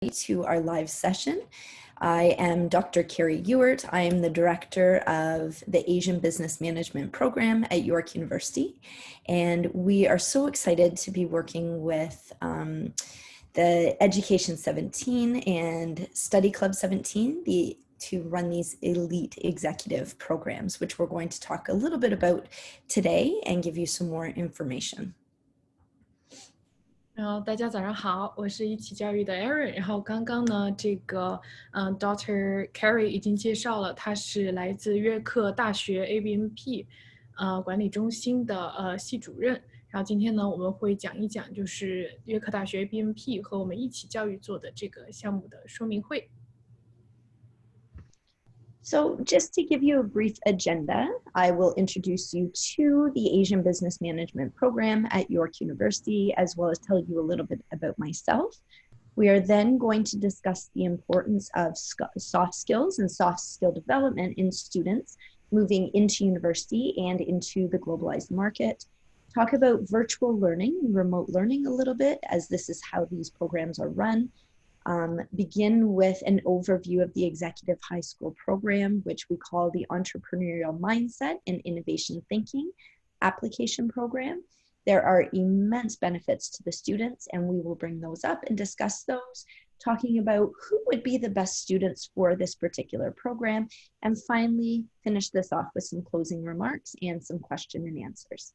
To our live session. I am Dr. Keri Ewart. I am the director of the Asian Business Management program at York University, and we are so excited to be working with the Education 17 and Study Club 17 to run these elite executive programs, which we're going to talk a little bit about today and give you some more information. 大家早上好，我是一起教育的 Erin。然后刚刚呢，Dr. Keri 已经介绍了，他是来自约克大学 ABMP 管理中心的系主任。然后今天呢，我们会讲一讲就是约克大学 ABMP 和我们一起教育做的这个项目的说明会。So just to give you a brief agenda, I will introduce you to the Asian Business Management program at York University, as well as tell you a little bit about myself. We are then going to discuss the importance of soft skills and soft skill development in students moving into university and into the globalized market. Talk about virtual learning and remote learning a little bit, as this is how these programs are run. Begin with an overview of the Executive High School program, which we call the Entrepreneurial Mindset and Innovation Thinking Application Program. There are immense benefits to the students, and we will bring those up and discuss those, talking about who would be the best students for this particular program, and finally finish this off with some closing remarks and some question and answers.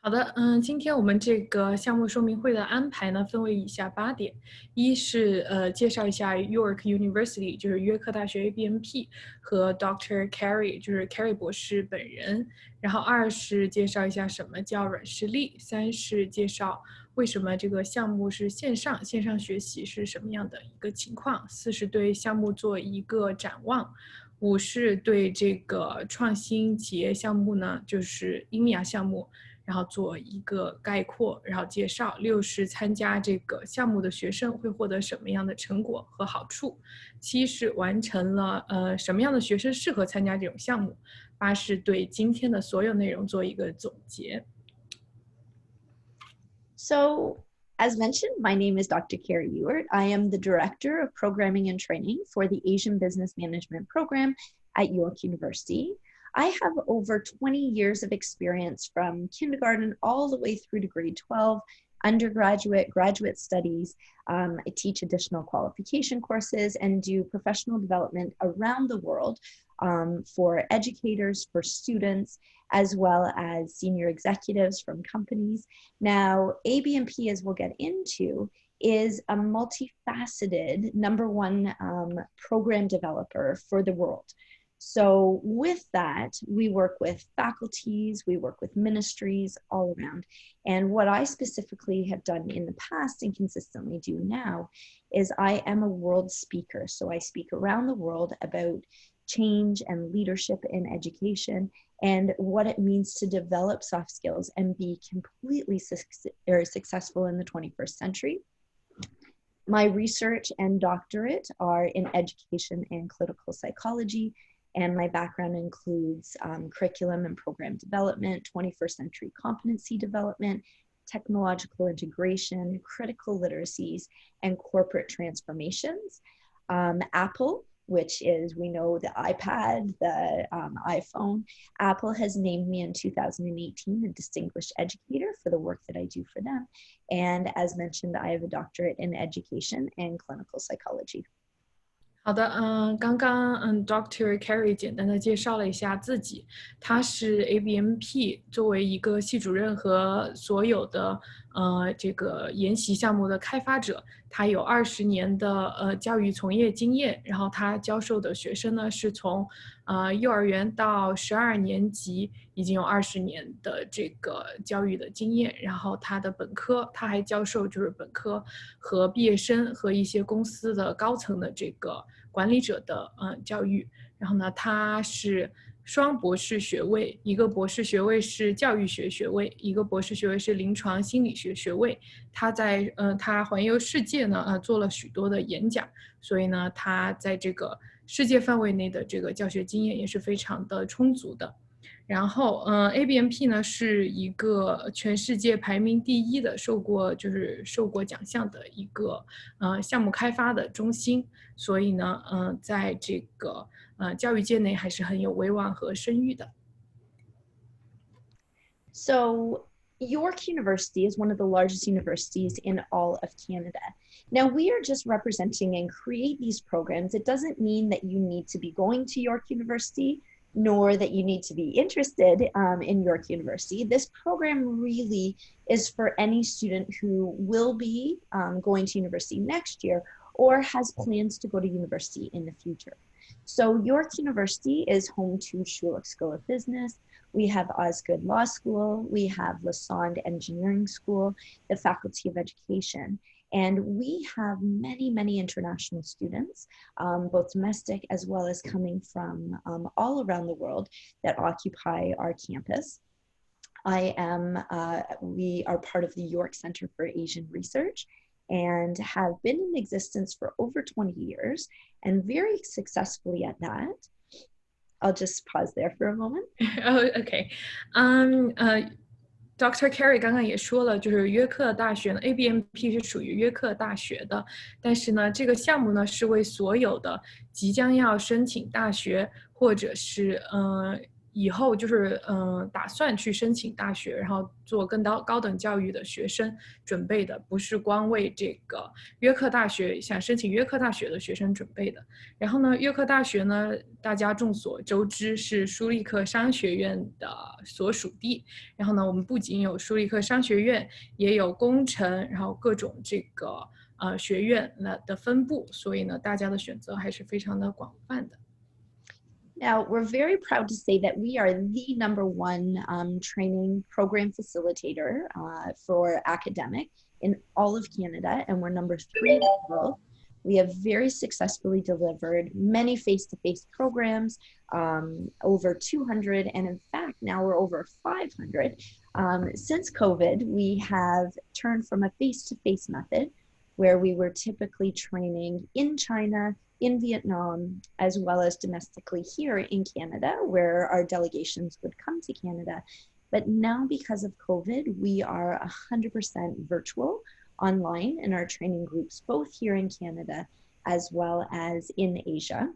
好的，今天我们这个项目说明会的安排呢，分为以下8点。一是介绍一下 York University， 就是约克大学 ABMP 和 Dr. Keri， 就是 Keri 博士本人。然后2是介绍一下什么叫软实力。3是介绍为什么这个项目是线上学习是什么样的一个情况。4是对项目做一个展望。5是对这个创新企业项目呢，就是 EMIA 项目。然后做一个概括，然后介绍。6是参加这个项目的学生会获得什么样的成果和好处。7是完成了什么样的学生适合参加这种项目。8是对今天的所有内容做一个总结。So, as mentioned, my name is Dr. Keri Ewart. I am the Director of Programming and Training for the Asian Business Management program at York University. I have over 20 years of experience from kindergarten all the way through to grade 12, undergraduate, graduate studies. I teach additional qualification courses and do professional development around the world for educators, for students, as well as senior executives from companies. Now, ABMP, as we'll get into, is a multifaceted #1 program developer for the world. So with that, we work with faculties, we work with ministries all around. And what I specifically have done in the past and consistently do now is I am a world speaker. So I speak around the world about change and leadership in education and what it means to develop soft skills and be completely successful in the 21st century. My research and doctorate are in education and clinical psychology. And my background includes curriculum and program development, 21st century competency development, technological integration, critical literacies, and corporate transformations. Apple, which is, we know, the iPad, the iPhone. Apple has named me in 2018 a distinguished educator for the work that I do for them. And as mentioned, I have a doctorate in education and clinical psychology. 好的，刚刚Dr. Keri 简单的介绍了一下自己，他是 ABMP 作为一个系主任和所有的这个研习项目的开发者，他有20年的教育从业经验，然后他教授的学生呢是从幼儿园到12年级，已经有20年的这个教育的经验，然后他的本科他还教授就是本科和毕业生和一些公司的高层的这个管理者的教育，然后呢他是双博士学位，一个博士学位是教育学学位，一个博士学位是临床心理学学位。他在他环游世界呢做了许多的演讲，所以呢他在这个世界范围内的这个教学经验也是非常的充足的。然后ABMP 呢是一个全世界排名第1的受过奖项的一个项目开发的中心，所以呢在这个教育界内还是很有威望和声誉的。So York University is one of the largest universities in all of Canada. Now, we are just representing and create these programs. It doesn't mean that you need to be going to York University, nor that you need to be interested in York University. This program really is for any student who will be going to university next year or has plans to go to university in the future. So York University is home to Schulich School of Business. We have Osgoode Law School. We have Lassonde Engineering School, the Faculty of Education. And we have many, many international students, both domestic as well as coming from all around the world that occupy our campus. We are part of the York Center for Asian Research and have been in existence for over 20 years and very successfully at that. I'll just pause there for a moment. Oh, okay. Dr. Keri 刚刚也说了，就是约克大学呢 ，ABMP 是属于约克大学的，但是呢，这个项目呢是为所有的即将要申请大学或者是以后就是打算去申请大学，然后做更高等教育的学生准备的，不是光为这个约克大学想申请约克大学的学生准备的。然后呢，约克大学呢，大家众所周知是舒立克商学院的所属地。然后呢，我们不仅有舒立克商学院，也有工程，然后各种这个学院的分布，所以呢，大家的选择还是非常的广泛的。Now, we're very proud to say that we are the #1 training program facilitator for academic in all of Canada, and we're #3 in the world. We have very successfully delivered many face-to-face programs, over 200, and in fact, now we're over 500. Since COVID, we have turned from a face-to-face method where we were typically training in China, in Vietnam, as well as domestically here in Canada, where our delegations would come to Canada. But now, because of COVID, we are 100% virtual online in our training groups, both here in Canada as well as in Asia.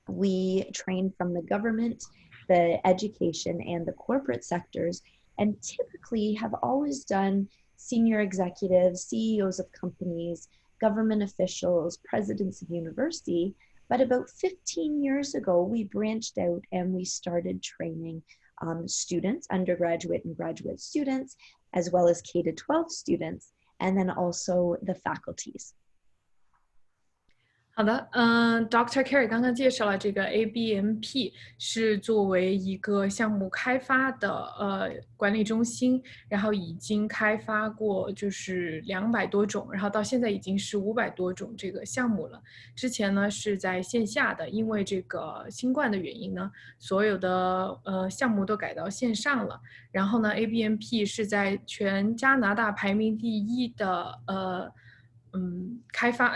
We train from the government, the education, and the corporate sectors, and typically have always done senior executives, CEOs of companies, government officials, presidents of university. But about 15 years ago, we branched out and we started training students, undergraduate and graduate students, as well as K-12 students, and then also the faculties. 好的，Dr. Keri 刚刚介绍了这个 ABMP 是作为一个项目开发的管理中心，然后已经开发过就是200多种，然后到现在已经是500多种这个项目了。之前呢是在线下的，因为这个新冠的原因呢，所有的项目都改到线上了。然后呢 ，ABMP 是在全加拿大排名第1的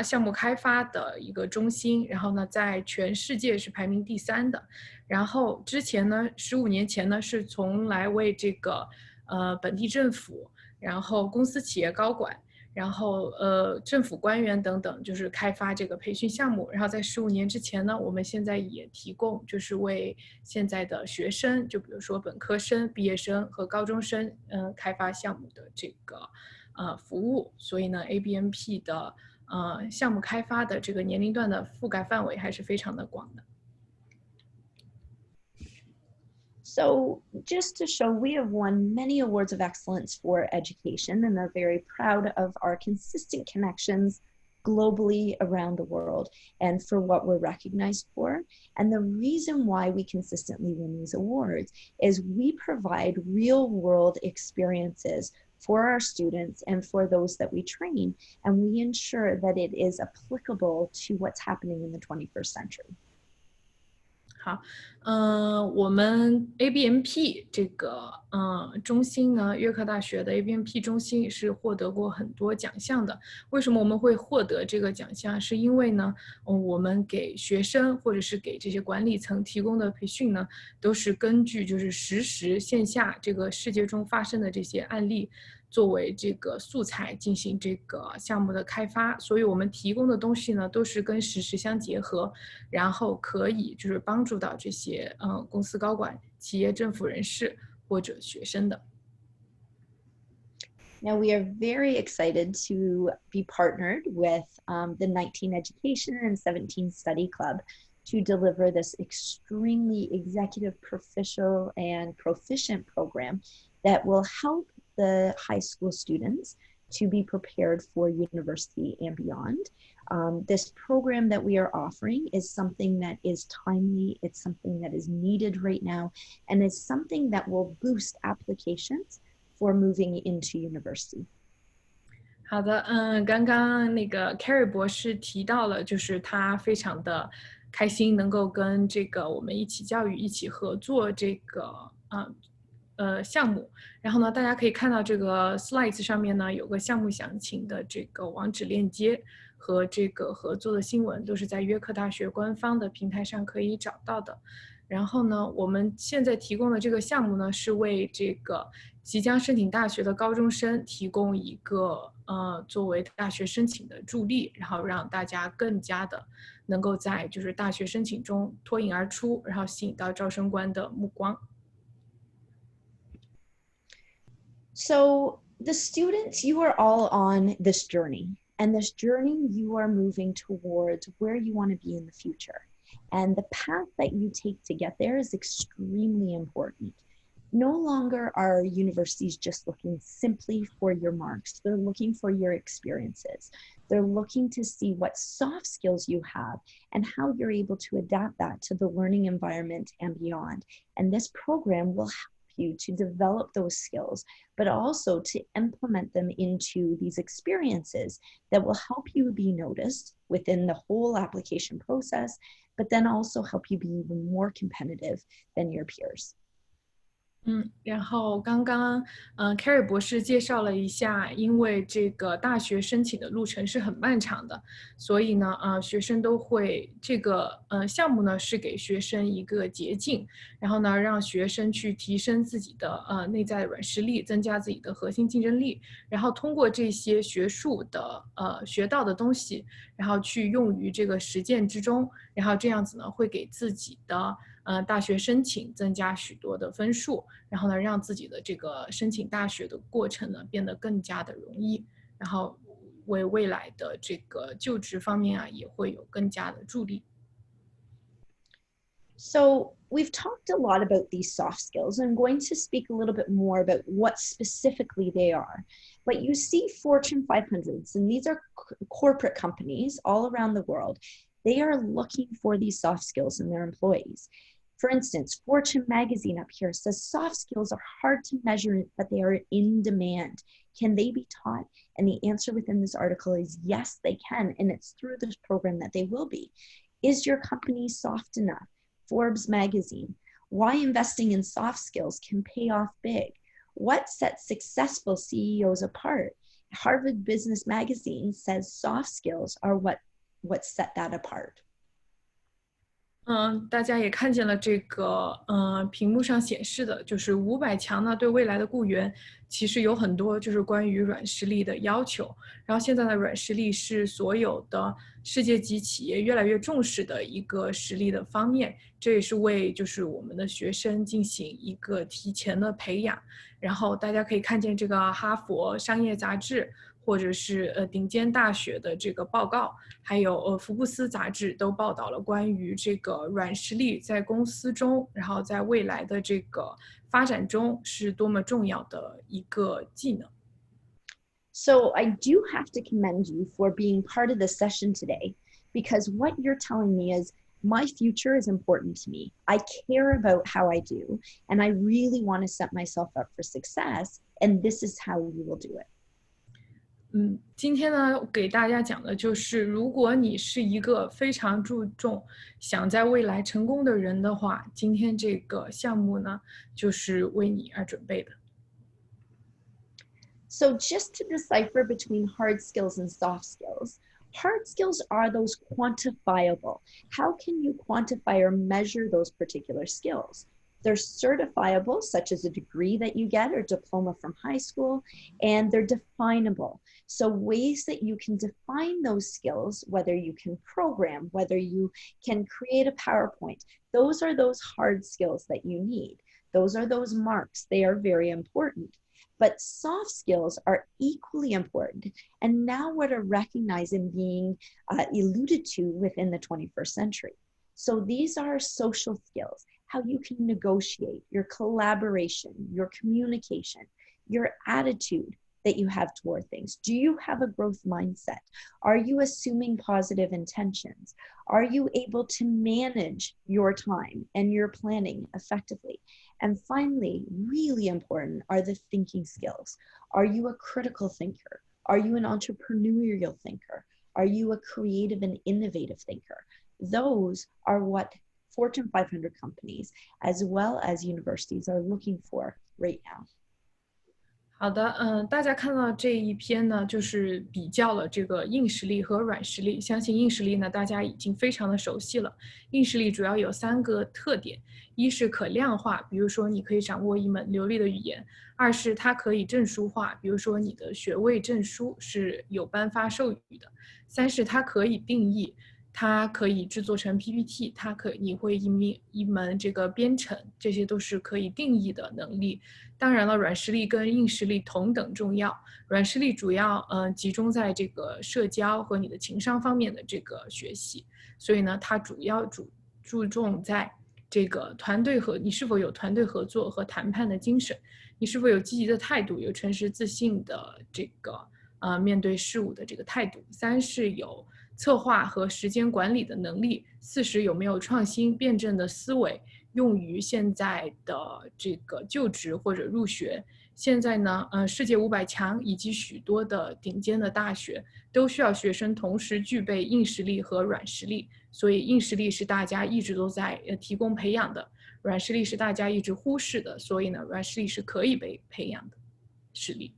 项目开发的一个中心，然后呢，在全世界是排名第3的。然后之前呢，15年前呢，是从来为这个本地政府，然后公司企业高管，然后政府官员等等，就是开发这个培训项目。然后在15年之前呢，我们现在也提供，就是为现在的学生，就比如说本科生、毕业生和高中生，开发项目的这个服务。所以呢 ，ABMP 的项目开发的这个年龄段的覆盖范围还是非常的广的。So just to show, we have won many awards of excellence for education and are very proud of our consistent connections globally around the world and for what we're recognized for. And the reason why we consistently win these awards is we provide real world experiences for our students and for those that we train, and we ensure that it is applicable to what's happening in the 21st century. 好，我们 ABMP 这个中心呢，约克大学的 ABMP 中心是获得过很多奖项的。为什么我们会获得这个奖项？是因为呢，我们给学生或者是给这些管理层提供的培训呢，都是根据就是实时线下这个世界中发生的这些案例作为这个素材进行这个项目的开发，所以我们提供的东西呢都是跟实时相结合，然后可以就是帮助到这些公司高管、企业政府人士或者学生的。Now, we are very excited to be partnered with the 19 Education and 17 Study Club to deliver this extremely executive, proficient, and proficient program that will help the high school students to be prepared for university and beyond. This program that we are offering is something that is timely, it's something that is needed right now, and is something that will boost applications for moving into university. 好的，刚刚那个 Keri 博士提到了，就是他非常的开心能够跟这个我们一起教育一起合作这个项目。然后呢，大家可以看到这个 slides 上面呢有个项目详情的这个网址链接和这个合作的新闻，都是在约克大学官方的平台上可以找到的。然后呢，我们现在提供的这个项目呢，是为这个即将申请大学的高中生提供一个作为大学申请的助力，然后让大家更加的能够在就是大学申请中脱颖而出，然后吸引到招生官的目光。So the students, you are all on this journey, and this journey you are moving towards where you want to be in the future. And the path that you take to get there is extremely important. No longer are universities just looking simply for your marks. They're looking for your experiences. They're looking to see what soft skills you have and how you're able to adapt that to the learning environment and beyond. And this program will help you to develop those skills, but also to implement them into these experiences that will help you be noticed within the whole application process, but then also help you be even more competitive than your peers. 然后刚刚Keri 博士介绍了一下，因为这个大学申请的路程是很漫长的，所以呢学生都会这个项目呢是给学生一个捷径，然后呢让学生去提升自己的内在软实力，增加自己的核心竞争力，然后通过这些学术的学到的东西，然后去用于这个实践之中，然后这样子呢会给自己的大学申请增加许多的分数，然后呢让自己的这个申请大学的过程呢变得更加的容易，然后为未来的这个就职方面啊也会有更加的助力。So we've talked a lot about these soft skills. I'm going to speak a little bit more about what specifically they are. But you see Fortune 500s, and these are corporate companies all around the world. They are looking for these soft skills in their employees. For instance, Fortune magazine up here says soft skills are hard to measure, but they are in demand. Can they be taught? And the answer within this article is yes, they can. And it's through this program that they will be. Is your company soft enough? Forbes magazine, why investing in soft skills can pay off big. What sets successful CEOs apart? Harvard Business Magazine says soft skills are what set that apart. 大家也看见了这个屏幕上显示的，就是500强呢对未来的雇员其实有很多就是关于软实力的要求。然后现在的软实力是所有的世界级企业越来越重视的一个实力的方面，这也是为就是我们的学生进行一个提前的培养。然后大家可以看见这个哈佛商业杂志，或者是顶尖大学的这个报告，还有福布斯杂志都报道了关于这个软实力在公司中，然后在未来的这个发展中是多么重要的一个技能。So I do have to commend you for being part of this session today, because what you're telling me is my future is important to me. I care about how I do, and I really want to set myself up for success, and this is how you will do it. 今天呢，给大家讲的就是，如果你是一个非常注重想在未来成功的人的话，今天这个项目呢，就是为你而准备的。So just to decipher between hard skills and soft skills, hard skills are those quantifiable. How can you quantify or measure those particular skills? They're certifiable, such as a degree that you get or diploma from high school, and they're definable. So ways that you can define those skills, whether you can program, whether you can create a PowerPoint, those are those hard skills that you need. Those are those marks. They are very important. But soft skills are equally important, and now what are recognized and being alluded to within the 21st century. So these are social skills, how you can negotiate, your collaboration, your communication, your attitude that you have toward things. Do you have a growth mindset? Are you assuming positive intentions? Are you able to manage your time and your planning effectively? And finally, really important are the thinking skills. Are you a critical thinker? Are you an entrepreneurial thinker? Are you a creative and innovative thinker? Those are what Fortune 500 companies, as well as universities, are looking for right now. 好的，大家看到这一篇呢，就是比较了这个硬实力和软实力。相信硬实力呢，大家已经非常的熟悉了。硬实力主要有3个特点：一是可量化，比如说你可以掌握一门流利的语言；二是它可以证书化，比如说你的学位证书是有颁发授予的；三是它可以定义。它可以制作成 PPT， 你会一门这个编程，这些都是可以定义的能力。当然了，软实力跟硬实力同等重要。软实力主要集中在这个社交和你的情商方面的这个学习，所以呢，它主要注重在这个你是否有团队合作和谈判的精神，你是否有积极的态度，有诚实自信的这个面对事物的这个态度。三是有策划和时间管理的能力。四是有没有创新辩证的思维，用于现在的这个就职或者入学。现在呢，世界500强以及许多的顶尖的大学都需要学生同时具备硬实力和软实力，所以硬实力是大家一直都在提供培养的，软实力是大家一直忽视的，所以呢，软实力是可以被培养的实力。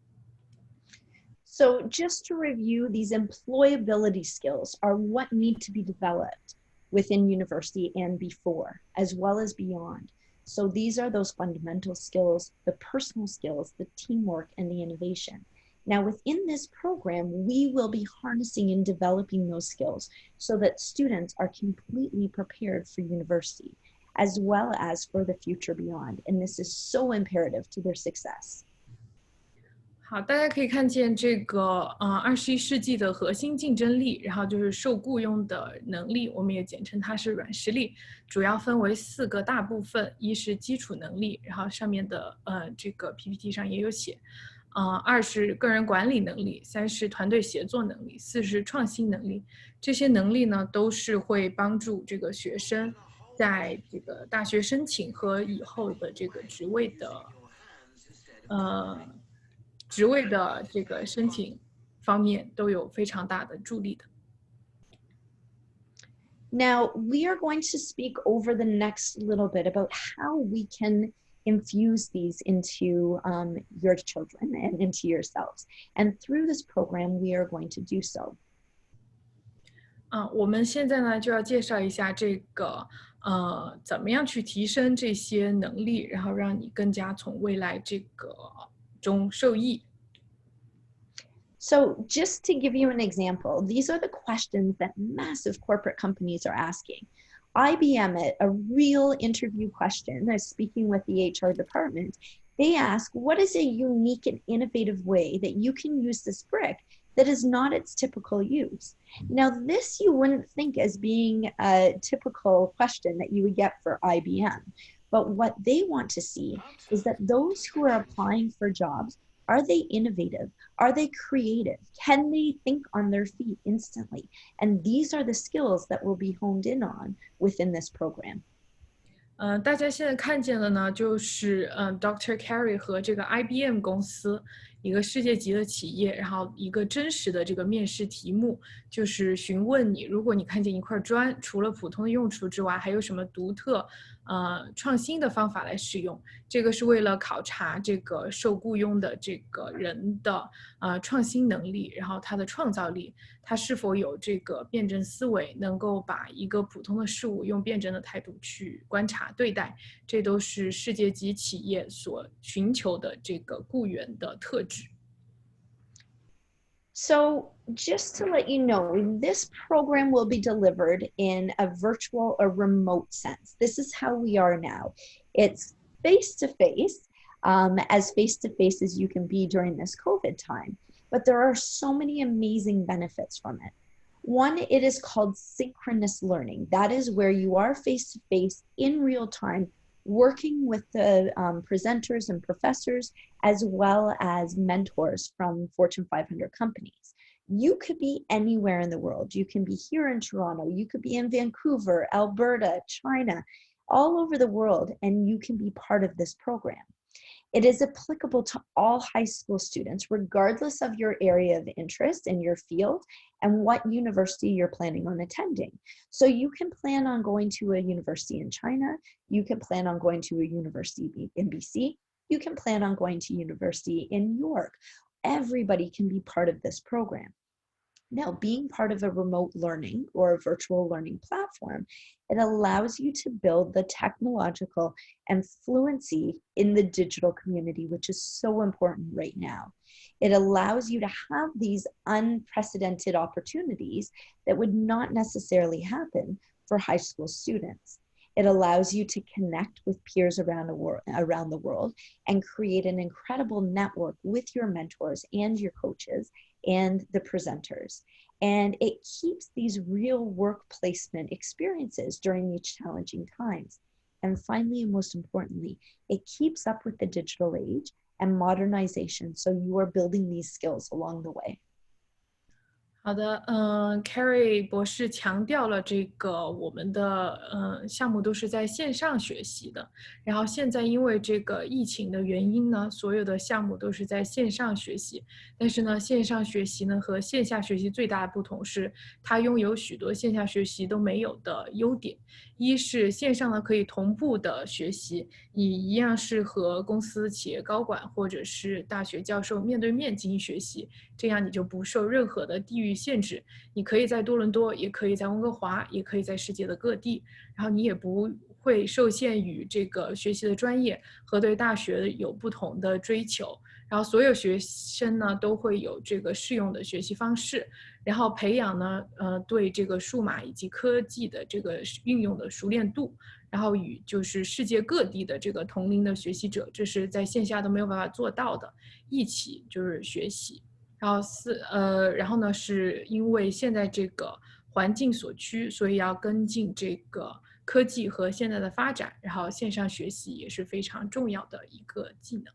So just to review, these employability skills are what need to be developed within university and before, as well as beyond. So these are those fundamental skills, the personal skills, the teamwork, and the innovation. Now, within this program, we will be harnessing and developing those skills so that students are completely prepared for university, as well as for the future beyond. And this is so imperative to their success. 好，大家可以看见这个21世纪的核心竞争力，然后就是受雇佣的能力，我们也简称它是软实力，主要分为4个大部分：一是基础能力，然后上面的这个 PPT 上也有写；二是个人管理能力，三是团队协作能力，四是创新能力。这些能力呢，都是会帮助这个学生在这个大学申请和以后的这个职位的这个申请方面都有非常大的助力的。Now, we are going to speak over the next little bit about how we can infuse these into your children and into yourselves. And through this program, we are going to do so. 我们现在呢就要介绍一下这个怎么样去提升这些能力，然后让你更加从未来这个中受益。So just to give you an example, these are the questions that massive corporate companies are asking. IBM, a real interview question, speaking with the HR department, they ask, what is a unique and innovative way that you can use this brick that is not its typical use? Now, this you wouldn't think as being a typical question that you would get for IBM. But what they want to see is that those who are applying for jobs, are they innovative? Are they creative? Can they think on their feet instantly? And these are the skills that will be honed in on within this program. 大家现在看见的呢，就是Dr. Keri 和这个 IBM 公司一个世界级的企业，然后一个真实的这个面试题目，就是询问你，如果你看见一块砖，除了普通的用处之外，还有什么独特创新的方法来使用？这个是为了考察这个受雇佣的这个人的创新能力，然后他的创造力，他是否有这个辩证思维，能够把一个普通的事物用辩证的态度去观察对待，这都是世界级企业所寻求的这个雇员的特质。So just to let you know, this program will be delivered in a virtual or remote sense. This is how we are now. It's face-to-face, as face-to-face as you can be during this COVID time. But there are so many amazing benefits from it. One, it is called synchronous learning. That is where you are face-to-face in real time, working with the presenters and professors, as well as mentors from Fortune 500 companies. You could be anywhere in the world. You can be here in Toronto. You could be in Vancouver, Alberta, China, all over the world, and you can be part of this program. It is applicable to all high school students, regardless of your area of interest in your field and what university you're planning on attending. So you can plan on going to a university in China. You can plan on going to a university in BC. You can plan on going to university in New York. Everybody can be part of this program. Now, being part of a remote learning or a virtual learning platform, it allows you to build the technological and fluency in the digital community, which is so important right now. It allows you to have these unprecedented opportunities that would not necessarily happen for high school students. It allows you to connect with peers around the world and create an incredible network with your mentors and your coaches and the presenters. And it keeps these real work placement experiences during these challenging times. And finally, and most importantly, it keeps up with the digital age and modernization. So you are building these skills along the way. 好的，Keri 博士强调了这个我们的项目都是在线上学习的，然后现在因为这个疫情的原因呢，所有的项目都是在线上学习，但是呢，线上学习呢和线下学习最大的不同是，它拥有许多线下学习都没有的优点。一是线上呢可以同步的学习，你一样是和公司、企业高管或者是大学教授面对面进行学习，这样你就不受任何的地域限制，你可以在多伦多，也可以在温哥华，也可以在世界的各地，然后你也不会受限于这个学习的专业和对大学有不同的追求，然后所有学生呢都会有这个适用的学习方式，然后培养呢对这个数码以及科技的这个运用的熟练度，然后与就是世界各地的这个同龄的学习者，这是在线下都没有办法做到的，一起就是学习。然后呢，是因为现在这个环境所趋，所以要跟进这个科技和现在的发展，然后线上学习也是非常重要的一个技能。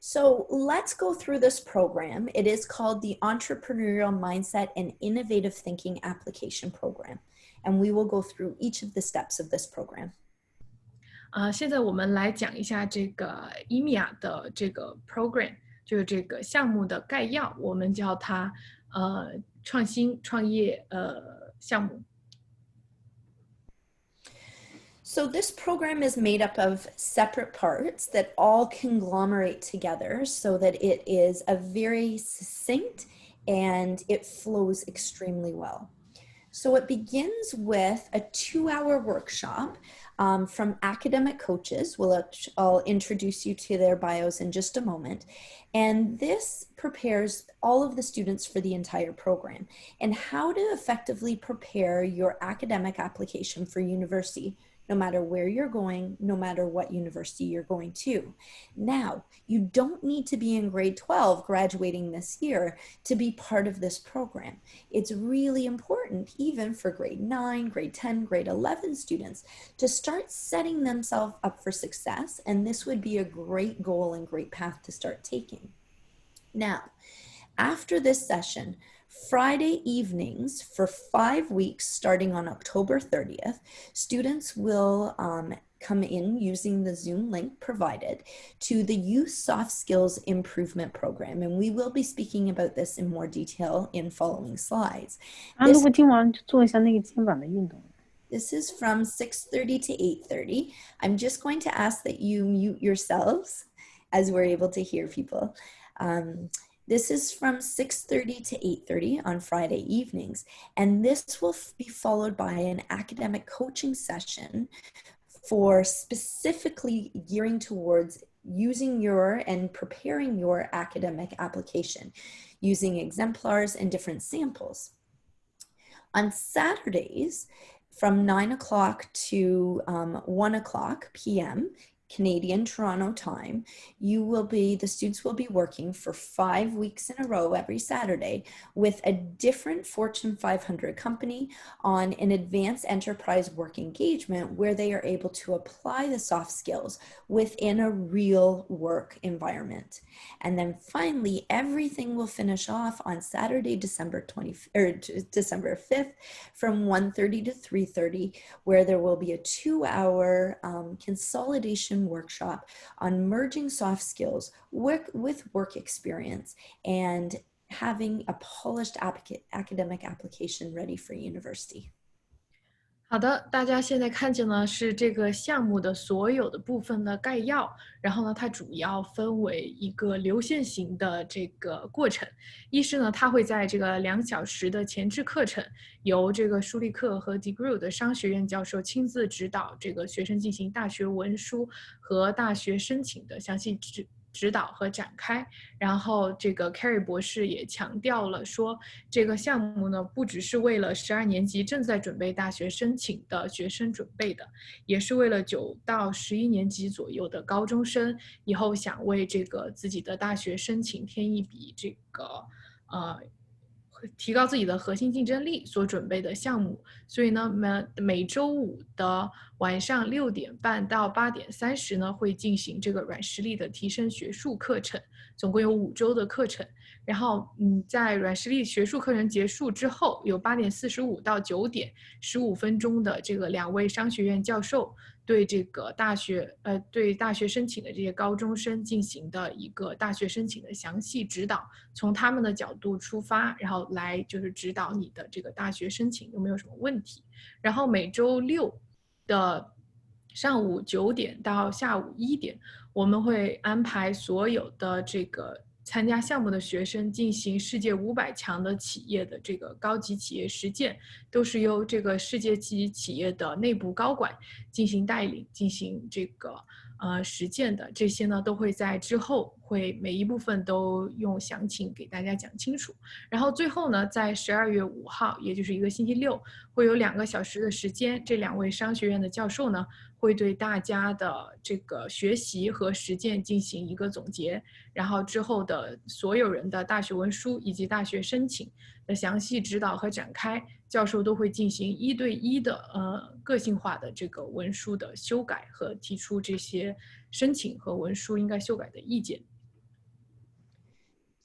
So let's go through this program. It is called the Entrepreneurial Mindset and Innovative Thinking Application Program, and we will go through each of the steps of this program. 现在我们来讲一下这个 EMIA 的这个 program。就是这个项目的概要，我们叫它创新创业项目。So this program is made up of separate parts that all conglomerate together so that it is a very succinct and it flows extremely well. So it begins with a 2-hour workshop from academic coaches. I'll introduce you to their bios in just a moment. And this prepares all of the students for the entire program and how to effectively prepare your academic application for university, no matter where you're going, no matter what university you're going to. Now, you don't need to be in grade 12 graduating this year to be part of this program. It's really important, even for grade 9, grade 10, grade 11 students, to start setting themselves up for success, and this would be a great goal and great path to start taking. Now, after this session, Friday evenings for 5 weeks starting on October 30th, students will come in using the Zoom link provided to the Youth Soft Skills Improvement Program. And we will be speaking about this in more detail in following slides. 如果听完就做一下那个肩膀的运动。This is from 6:30 to 8:30. I'm just going to ask that you mute yourselves as we're able to hear people. This is from 6:30 to 8:30 on Friday evenings, and this will be followed by an academic coaching session for specifically gearing towards using your and preparing your academic application using exemplars and different samples. On Saturdays, from 9 o'clock to 1 o'clock p.m. Canadian Toronto time, the students will be working for 5 weeks in a row every Saturday with a different Fortune 500 company on an advanced enterprise work engagement where they are able to apply the soft skills within a real work environment. And then finally, everything will finish off on Saturday, December 5th from 1:30 to 3:30, where there will be a 2-hour consolidation workshop on merging soft skills with work experience and having a polished academic application ready for university. 好的，大家现在看见呢是这个项目的所有的部分的概要，然后呢，它主要分为一个流线型的这个过程。一是呢，它会在这个2小时的前置课程，由这个舒利克和 Degrew 的商学院教授亲自指导这个学生进行大学文书和大学申请的详细指导和展开。然后这个 Keri 博士也强调了说，这个项目呢不只是为了12年级正在准备大学申请的学生准备的，也是为了9到11年级左右的高中生以后想为这个自己的大学申请添一笔这个提高自己的核心竞争力所准备的项目。所以呢，每周五的晚上6点半到8点30呢，会进行这个软实力的提升学术课程，总共有5周的课程。然后在软实力学术课程结束之后，有8点45到9点15分钟的这个2位商学院教授对这个对大学申请的这些高中生进行的一个大学申请的详细指导，从他们的角度出发，然后来就是指导你的这个大学申请有没有什么问题。然后每周6的上午9点到下午1点，我们会安排所有的这个参加项目的学生进行世界500强的企业的这个高级企业实践，都是由这个世界级企业的内部高管进行带领，进行这个实践的。这些呢都会在之后会每一部分都用详情给大家讲清楚。然后最后呢，在12月5号，也就是一个星期六，会有2个小时的时间，这2位商学院的教授呢会对大家的这个学习和实践进行一个总结，然后之后的所有人的大学文书以及大学申请的详细指导和展开，教授都会进行1对1的个性化的这个文书的修改和提出这些申请和文书应该修改的意见。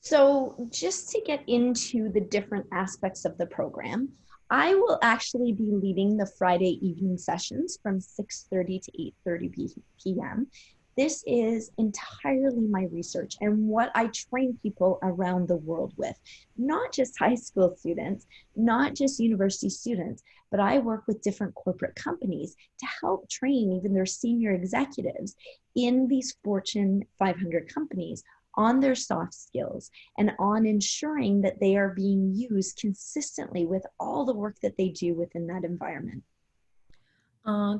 So just to get into the different aspects of the program, I will actually be leading the Friday evening sessions from 6:30 to 8:30 p.m. This is entirely my research and what I train people around the world with, not just high school students, not just university students, but I work with different corporate companies to help train even their senior executives in these Fortune 500 companies on their soft skills and on ensuring that they are being used consistently with all the work that they do within that environment.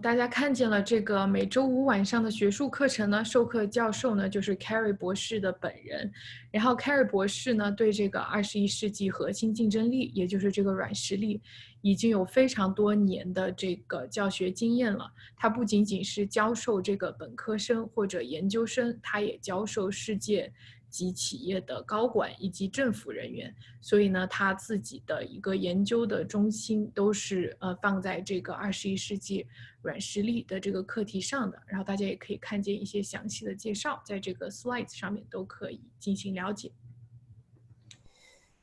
大家看见了这个每周5晚上的学术课程呢，授课教授呢就是 Keri 博士的本人。然后 Keri 博士呢对这个21世纪核心竞争力，也就是这个软实力，已经有非常多年的这个教学经验了。他不仅仅是教授这个本科生或者研究生，他也教授世界及企业的高管以及政府人员，所以呢，他自己的一个研究的中心都是放在这个21世纪软实力的这个课题上的。然后大家也可以看见一些详细的介绍，在这个 slides 上面都可以进行了解。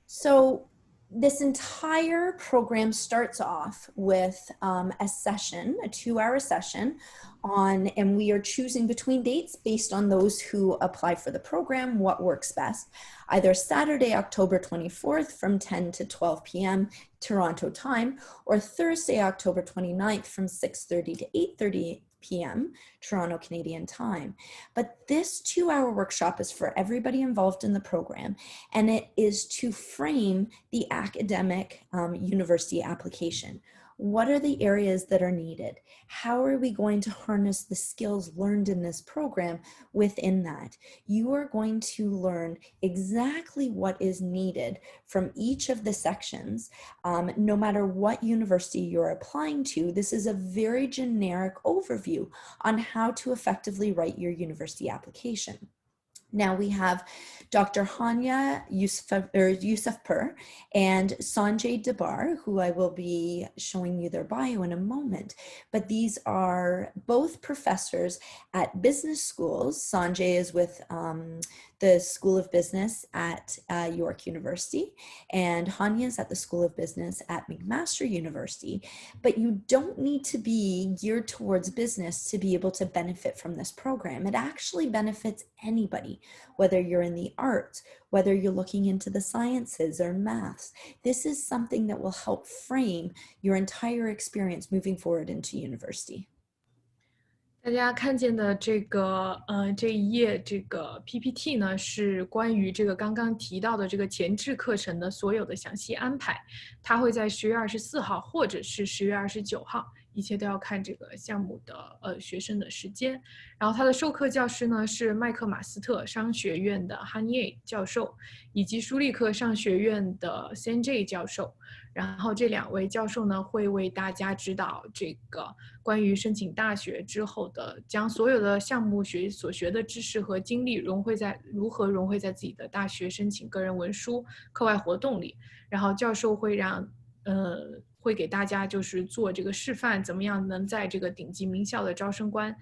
So This entire program starts off with a session, a 2-hour session and we are choosing between dates based on those who apply for the program, what works best. Either Saturday, October 24th from 10 to 12 p.m. Toronto time, or Thursday, October 29th from 6:30 to 8:30 p.m. Toronto Canadian time. But this 2-hour workshop is for everybody involved in the program, and it is to frame the academic university application. What are the areas that are needed? How are we going to harness the skills learned in this program within that? You are going to learn exactly what is needed from each of the sections, no matter what university you're applying to. This is a very generic overview on how to effectively write your university application. Now we have Dr. Hania Yousafpur and Sanjay Dabar, who I will be showing you their bio in a moment. But these are both professors at business schools. Sanjay is with the School of Business at York University, and Hania is at the School of Business at McMaster University. But you don't need to be geared towards business to be able to benefit from this program. It actually benefits anybody, whether you're in the arts, whether you're looking into the sciences or maths. This is something that will help frame your entire experience moving forward into university. 大家看见的这一页这个 PPT 呢，是关于这个刚刚提到的这个前置课程的所有的详细安排。它会在10月24号或者是10月29号，一切都要看这个项目的学生的时间。然后他的授课教师呢是麦克马斯特商学院的 Hania 教授，以及舒利克商学院的 Sanjay 教授。然后这2位教授呢会为大家指导这个关于申请大学之后的，将所有的项目所学的知识和经历如何融汇在自己的大学申请个人文书、课外活动里。然后教授会给大家就是做这个示范，怎么样能在这个顶级名校的招生官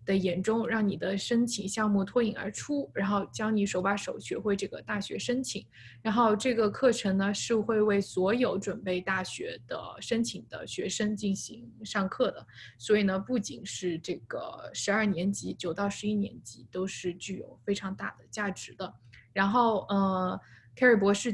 的眼中让你的申请项目脱颖而出，然后教你手把手学会这个大学申请。然后这个课程呢是会为所有准备大学的申请的学生进行上课的，所以呢不仅是这个12年级9到11年级都是具有非常大的价值的。然后Keri 博士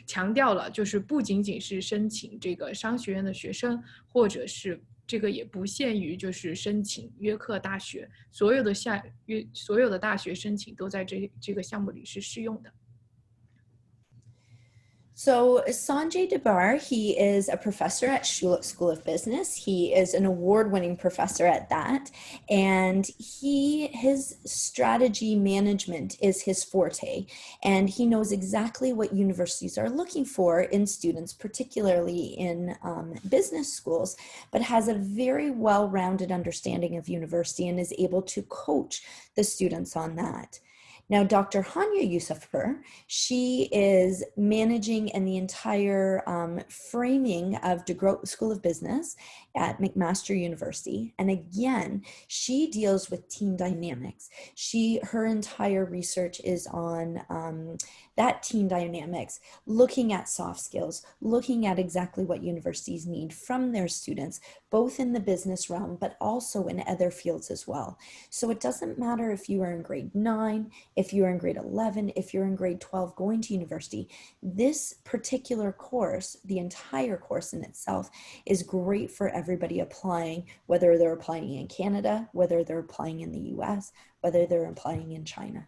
强调了，就是不仅仅是申请这个商学院的学生，或者是这个也不限于就是申请约克大学，所有的大学申请都在这个项目里是适用的。So Sanjay Dabar, he is a professor at Schulich School of Business. He is an award-winning professor at that, and his strategy management is his forte, and he knows exactly what universities are looking for in students, particularly in business schools, but has a very well-rounded understanding of university and is able to coach the students on that. Now, Dr. Hania Yousafpur, she is managing in the entire framing of DeGroat School of Business at McMaster University. And again, she deals with team dynamics. Her entire research is on that team dynamics, looking at soft skills, looking at exactly what universities need from their students, both in the business realm, but also in other fields as well. So it doesn't matter if you are in grade 9, if you're in grade 11, if you're in grade 12 going to university, this particular course, the entire course in itself, is great for everybody applying, whether they're applying in Canada, whether they're applying in the US, whether they're applying in China.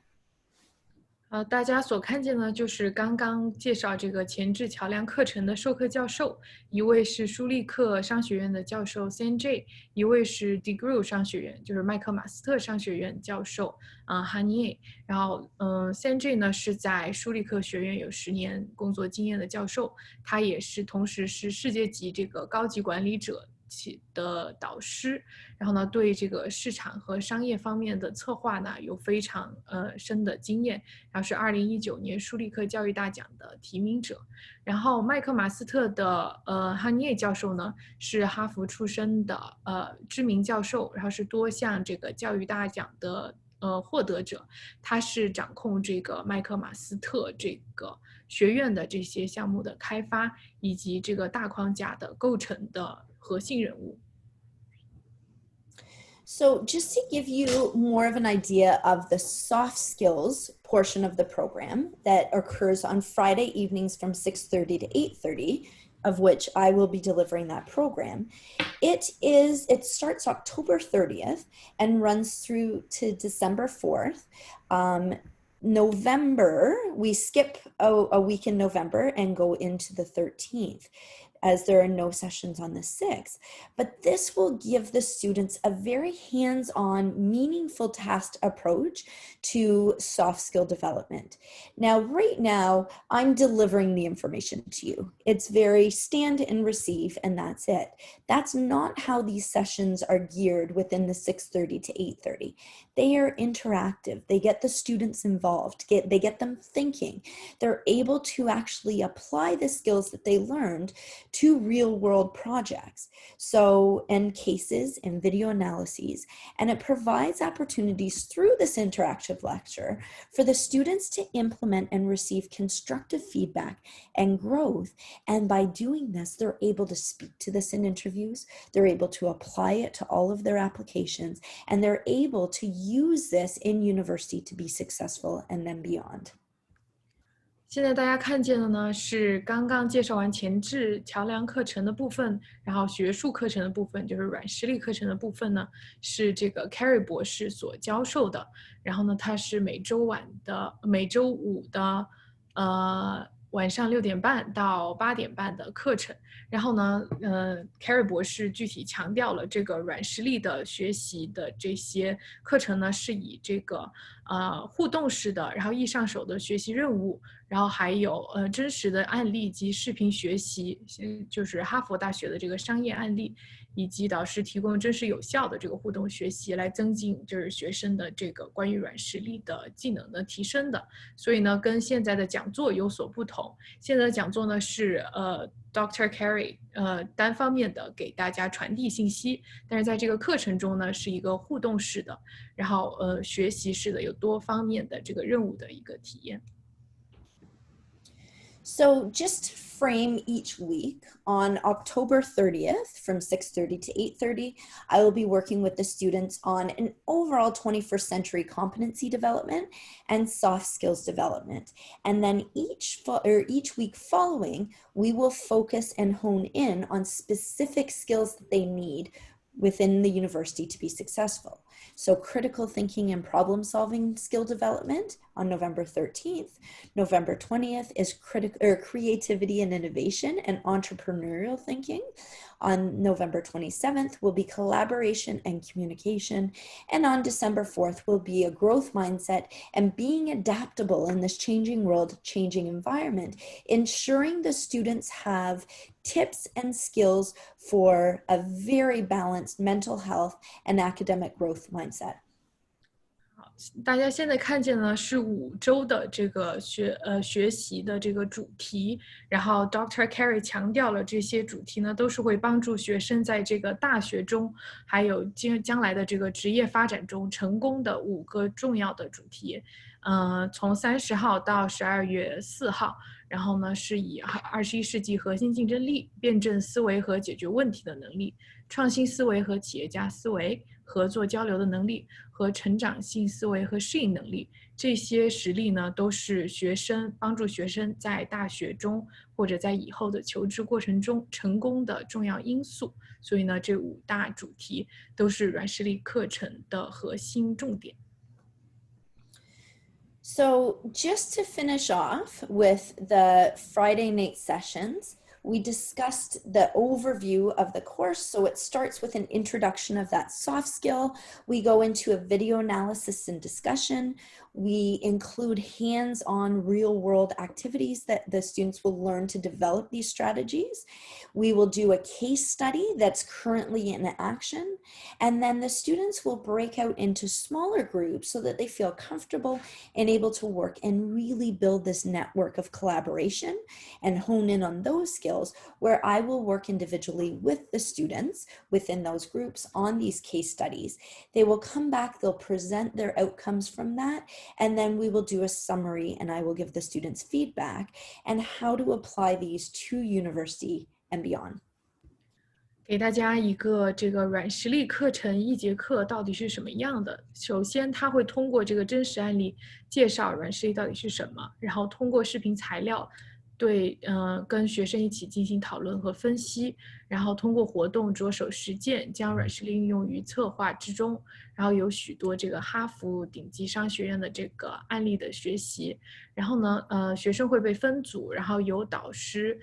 大家所看见的就是刚刚介绍这个前置桥梁课程的授课教授，一位是舒利克商学院的教授 Sanjay， 一位是 DeGroat 商学院，就是麦克马斯特商学院教授Hania。然后Sanjay 呢是在舒利克学院有10年工作经验的教授，他也是同时是世界级这个高级管理者的导师，然后呢对这个市场和商业方面的策划呢有非常深的经验，然后是2019年舒利克教育大奖的提名者。然后麦克马斯特的Hania教授呢是哈佛出身的知名教授，然后是多项这个教育大奖的获得者，他是掌控这个麦克马斯特这个学院的这些项目的开发以及这个大框架的构成的核心人物。So just to give you more of an idea of the soft skills portion of the program that occurs on Friday evenings from 6:30 to 8:30, of which I will be delivering that program. It starts October 30th and runs through to December 4th. November, we skip a week in November and go into the 13th. As there are no sessions on the 6th. But this will give the students a very hands-on, meaningful task approach to soft skill development. Now, right now, I'm delivering the information to you. It's very stand and receive, and that's it. That's not how these sessions are geared within the 6:30 to 8:30. They are interactive. They get the students involved. They get them thinking. They're able to actually apply the skills that they learned to real-world projects, and cases and video analyses, and it provides opportunities through this interactive lecture for the students to implement and receive constructive feedback and growth. And by doing this, they're able to speak to this in interviews, they're able to apply it to all of their applications, and they're able to use this in university to be successful and then beyond. 现在大家看见的呢，是刚刚介绍完前置桥梁课程的部分，然后学术课程的部分，就是软实力课程的部分呢，是这个 Keri 博士所教授的。然后呢，他是每周五的晚上6点半到8点半的课程。然后呢，Keri 博士具体强调了这个软实力的学习的这些课程呢，是以这个互动式的，然后易上手的学习任务，然后还有真实的案例及视频学习，就是哈佛大学的这个商业案例，以及导师提供真实有效的这个互动学习，来增进就是学生的这个关于软实力的技能的提升的。所以呢，跟现在的讲座有所不同。现在的讲座呢是Dr. Keri 单方面的给大家传递信息，但是在这个课程中呢是一个互动式的，然后学习式的，有多方面的这个任务的一个体验。So just to frame each week, on October 30th from 6:30 to 8:30, I will be working with the students on an overall 21st century competency development and soft skills development. And then each week following, we will focus and hone in on specific skills that they need within the university to be successful. So critical thinking and problem solving skill development on November 13th. November 20th is creativity and innovation and entrepreneurial thinking. On November 27th will be collaboration and communication. And on December 4th will be a growth mindset and being adaptable in this changing world, changing environment, ensuring the students have tips and skills for a very balanced mental health and academic growth mindset. 大家现在看见呢是5周的这个学习的这个主题，然后 Dr. Keri 强调了这些主题呢都是会帮助学生在这个大学中，还有将来的这个职业发展中成功的5个重要的主题。从30号到12月4号，然后呢是以21世纪核心竞争力、辩证思维和解决问题的能力、创新思维和企业家思维、合作交流的能力和成长性思维和适应能力，这些实力呢都是帮助学生在大学中或者在以后的求职过程中成功的重要因素。所以呢，这5大主题都是软实力课程的核心重点。So just to finish off with the Friday night sessions, we discussed the overview of the course. So it starts with an introduction of that soft skill. We go into a video analysis and discussion. We include hands-on real-world activities that the students will learn to develop these strategies. We will do a case study that's currently in action. And then the students will break out into smaller groups so that they feel comfortable and able to work and really build this network of collaboration and hone in on those skills, where I will work individually with the students within those groups on these case studies. They will come back, they'll present their outcomes from that, and then we will do a summary and I will give the students feedback and how to apply these to university and beyond. 给大家一个这个软实力课程一节课到底是什么样的。首先，他会通过这个真实案例介绍软实力到底是什么，然后通过视频材料跟学生一起进行讨论和分析，然后通过活动着手实践，将软实力运用于策划之中。然后有许多这个哈佛顶级商学院的这个案例的学习。然后呢，学生会被分组，然后由导师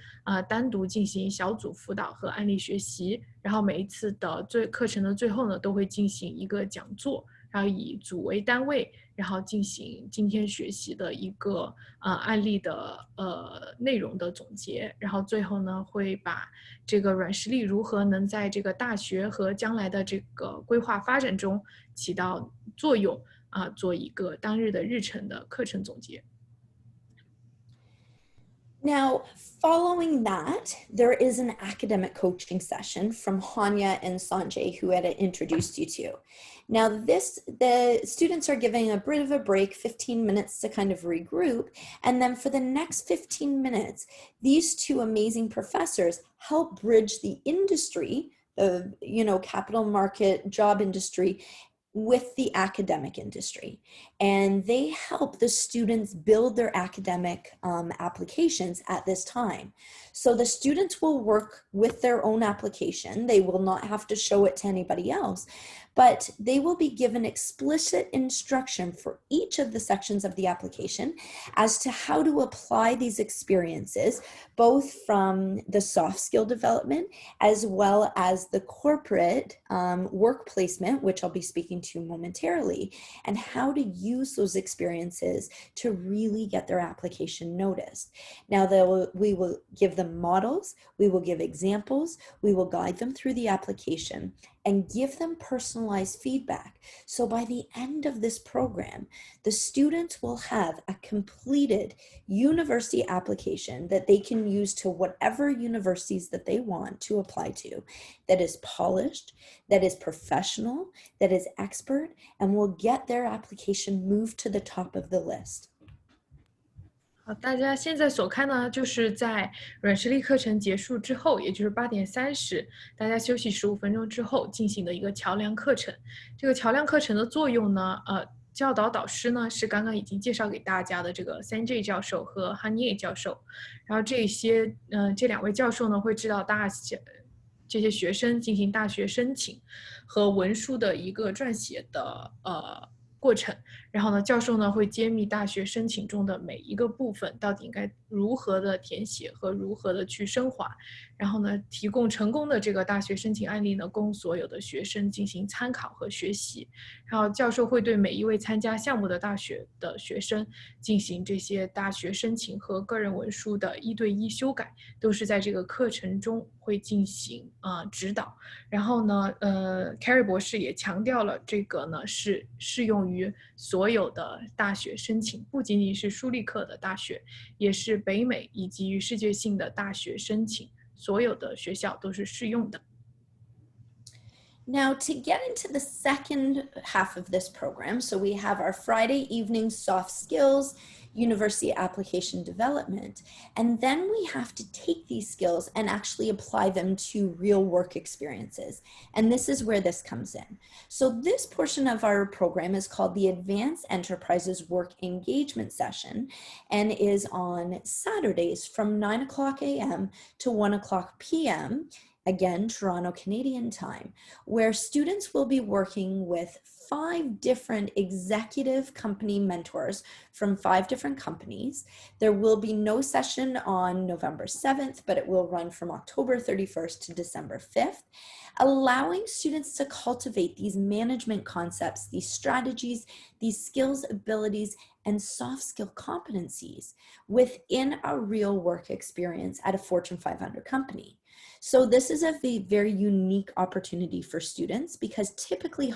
单独进行小组辅导和案例学习。然后每一次的课程的最后呢，都会进行一个讲座，然后以组为单位，然后进行今天学习的一个案例的内容的总结。然后最后呢，会把这个软实力如何能在这个大学和将来的这个规划发展中起到作用做一个当日的日程的课程总结。Now, following that, there is an academic coaching session from Hanya and Sanjay, who I had introduced you to. Now, the students are giving a bit of a break, 15 minutes to kind of regroup. And then for the next 15 minutes, these two amazing professors help bridge the industry, the capital market job industry, with the academic industry, and they help the students build their academic applications at this time. So the students will work with their own application. They will not have to show it to anybody else, but they will be given explicit instruction for each of the sections of the application as to how to apply these experiences, both from the soft skill development as well as the corporate work placement, which I'll be speaking to momentarily, and how to use those experiences to really get their application noticed. Now, we will give them models, we will give examples, we will guide them through the application and give them personalized feedback. So by the end of this program, the students will have a completed university application that they can use to whatever universities that they want to apply to, that is polished, that is professional, that is expert, and will get their application moved to the top of the list. 好，大家现在所看呢，就是在软实力课程结束之后，也就是8点30，大家休息15分钟之后进行的一个桥梁课程。这个桥梁课程的作用呢，教导导师呢是刚刚已经介绍给大家的这个Sanjay教授和 Hanya 教授。然后这两位教授呢会指导这些学生进行大学申请和文书的一个撰写的过程。然后呢，教授呢会揭秘大学申请中的每一个部分到底应该如何的填写和如何的去升华。然后呢，提供成功的这个大学申请案例呢，供所有的学生进行参考和学习。然后教授会对每一位参加项目的大学的学生进行这些大学申请和个人文书的1对1修改，都是在这个课程中会进行指导。然后呢，Keri 博士也强调了这个呢是适用于所有的大学申请，不仅仅是舒立克的大学，也是北美以及世界性的大学申请，所有的学校都是适用的。Now, to get into the second half of this program, so we have our Friday evening soft skills, university application development, and then we have to take these skills and actually apply them to real work experiences. And this is where this comes in. So this portion of our program is called the Advanced Enterprises Work Engagement Session and is on Saturdays from 9 a.m. to 1 p.m. Again, Toronto Canadian time, where students will be working with 5 different executive company mentors from 5 different companies. There will be no session on November 7th, but it will run from October 31st to December 5th, allowing students to cultivate these management concepts, these strategies, these skills, abilities, and soft skill competencies within a real work experience at a Fortune 500 company. So this is a very unique opportunity for students because typically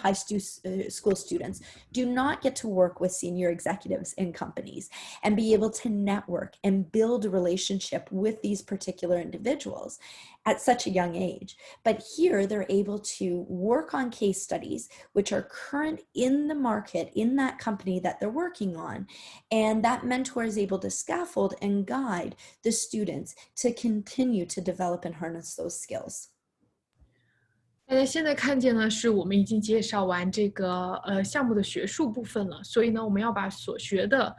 school students do not get to work with senior executives in companies and be able to network and build a relationship with these particular individuals at such a young age. But here they're able to work on case studies which are current in the market in that company that they're working on, and that mentor is able to scaffold and guide the students to continue to develop and harness those skills. 大家现在看见呢，是我们已经介绍完这个项目的学术部分了，所以呢，我们要把所学的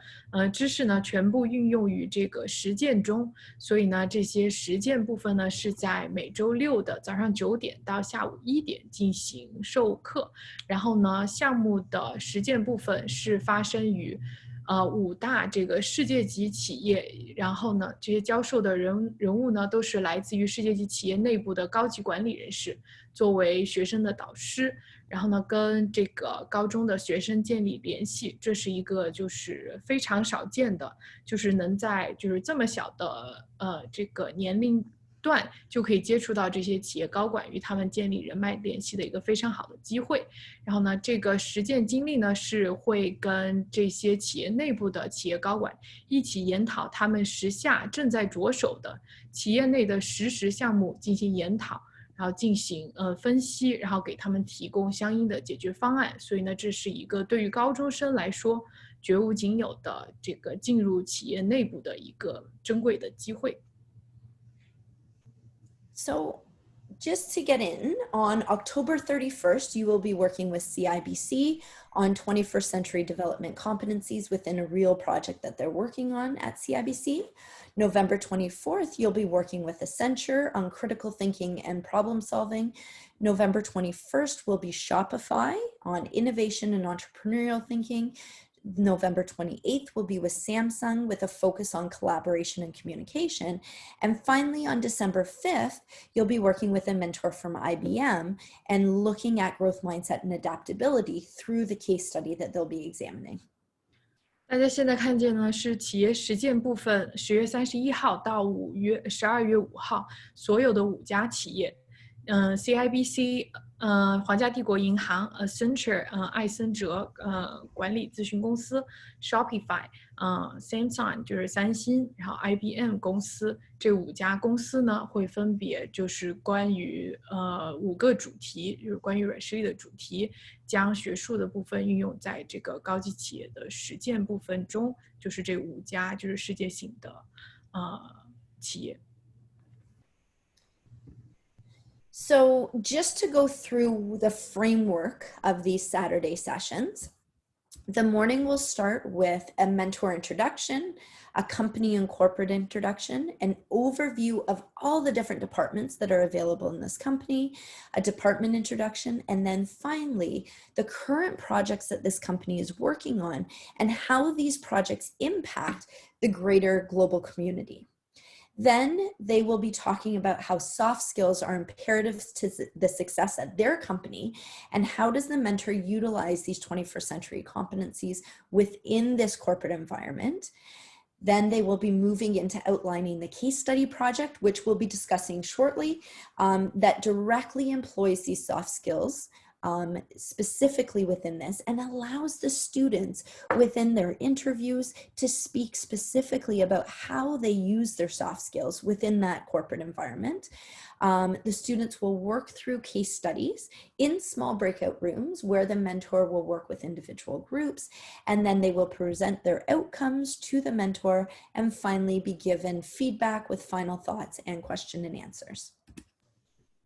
知识呢全部运用于这个实践中。所以呢，这些实践部分呢是在每周六的早上9点到下午1点进行授课。然后呢，项目的实践部分是发生于5大这个世界级企业，然后呢，这些教授的人物呢都是来自于世界级企业内部的高级管理人士，作为学生的导师，然后呢跟这个高中的学生建立联系，这是一个就是非常少见的，就是能在就是这么小的这个年龄段就可以接触到这些企业高管，与他们建立人脉联系的一个非常好的机会。然后呢，这个实践经历呢是会跟这些企业内部的企业高管一起研讨他们时下正在着手的企业内的实时项目进行研讨，然后进行分析，然后给他们提供相应的解决方案。所以呢，这是一个对于高中生来说绝无仅有的这个进入企业内部的一个珍贵的机会。So just to get in, on October 31st, you will be working with CIBC on 21st century development competencies within a real project that they're working on at CIBC. November 24th, you'll be working with Accenture on critical thinking and problem solving. November 21st will be Shopify on innovation and entrepreneurial thinking. November 28th will be with Samsung with a focus on collaboration and communication. And finally, on December 5th, you'll be working with a mentor from IBM and looking at growth mindset and adaptability through the case study that they'll be examining. 大家现在看见呢是企业实践部分，10月31号到12月5号，所有的5家企业，CIBC 皇家帝国银行 Accenture 艾森哲管理咨询公司 Shopify Samsung 就是三星，然后 IBM 公司，这5家公司呢会分别就是关于5个主题，就是关于软实力的主题，将学术的部分运用在这个高级企业的实践部分中，就是这5家就是世界性的企业。So just to go through the framework of these Saturday sessions, the morning will start with a mentor introduction, a company and corporate introduction, an overview of all the different departments that are available in this company, a department introduction, and then finally, the current projects that this company is working on and how these projects impact the greater global community. Then they will be talking about how soft skills are imperative to the success at their company, and how does the mentor utilize these 21st century competencies within this corporate environment. Then they will be moving into outlining the case study project, which we'll be discussing shortly, that directly employs these soft skills specifically within this and allows the students within their interviews to speak specifically about how they use their soft skills within that corporate environment. The students will work through case studies in small breakout rooms where the mentor will work with individual groups, and then they will present their outcomes to the mentor and finally be given feedback with final thoughts and question and answers.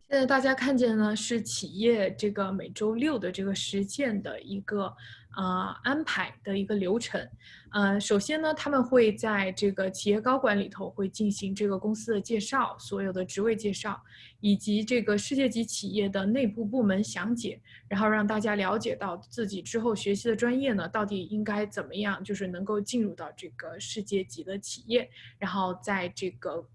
现在大家看见呢是企业这个每周6的这个实践的一个安排的一个流程。首先呢，他们会在这个企业高管里头会进行这个公司的介绍，所有的职位介绍，以及这个世界级企业的内部部门详解，然后让大家了解到自己之后学习的专业呢到底应该怎么样，就是能够进入到这个世界级的企业，然后在这个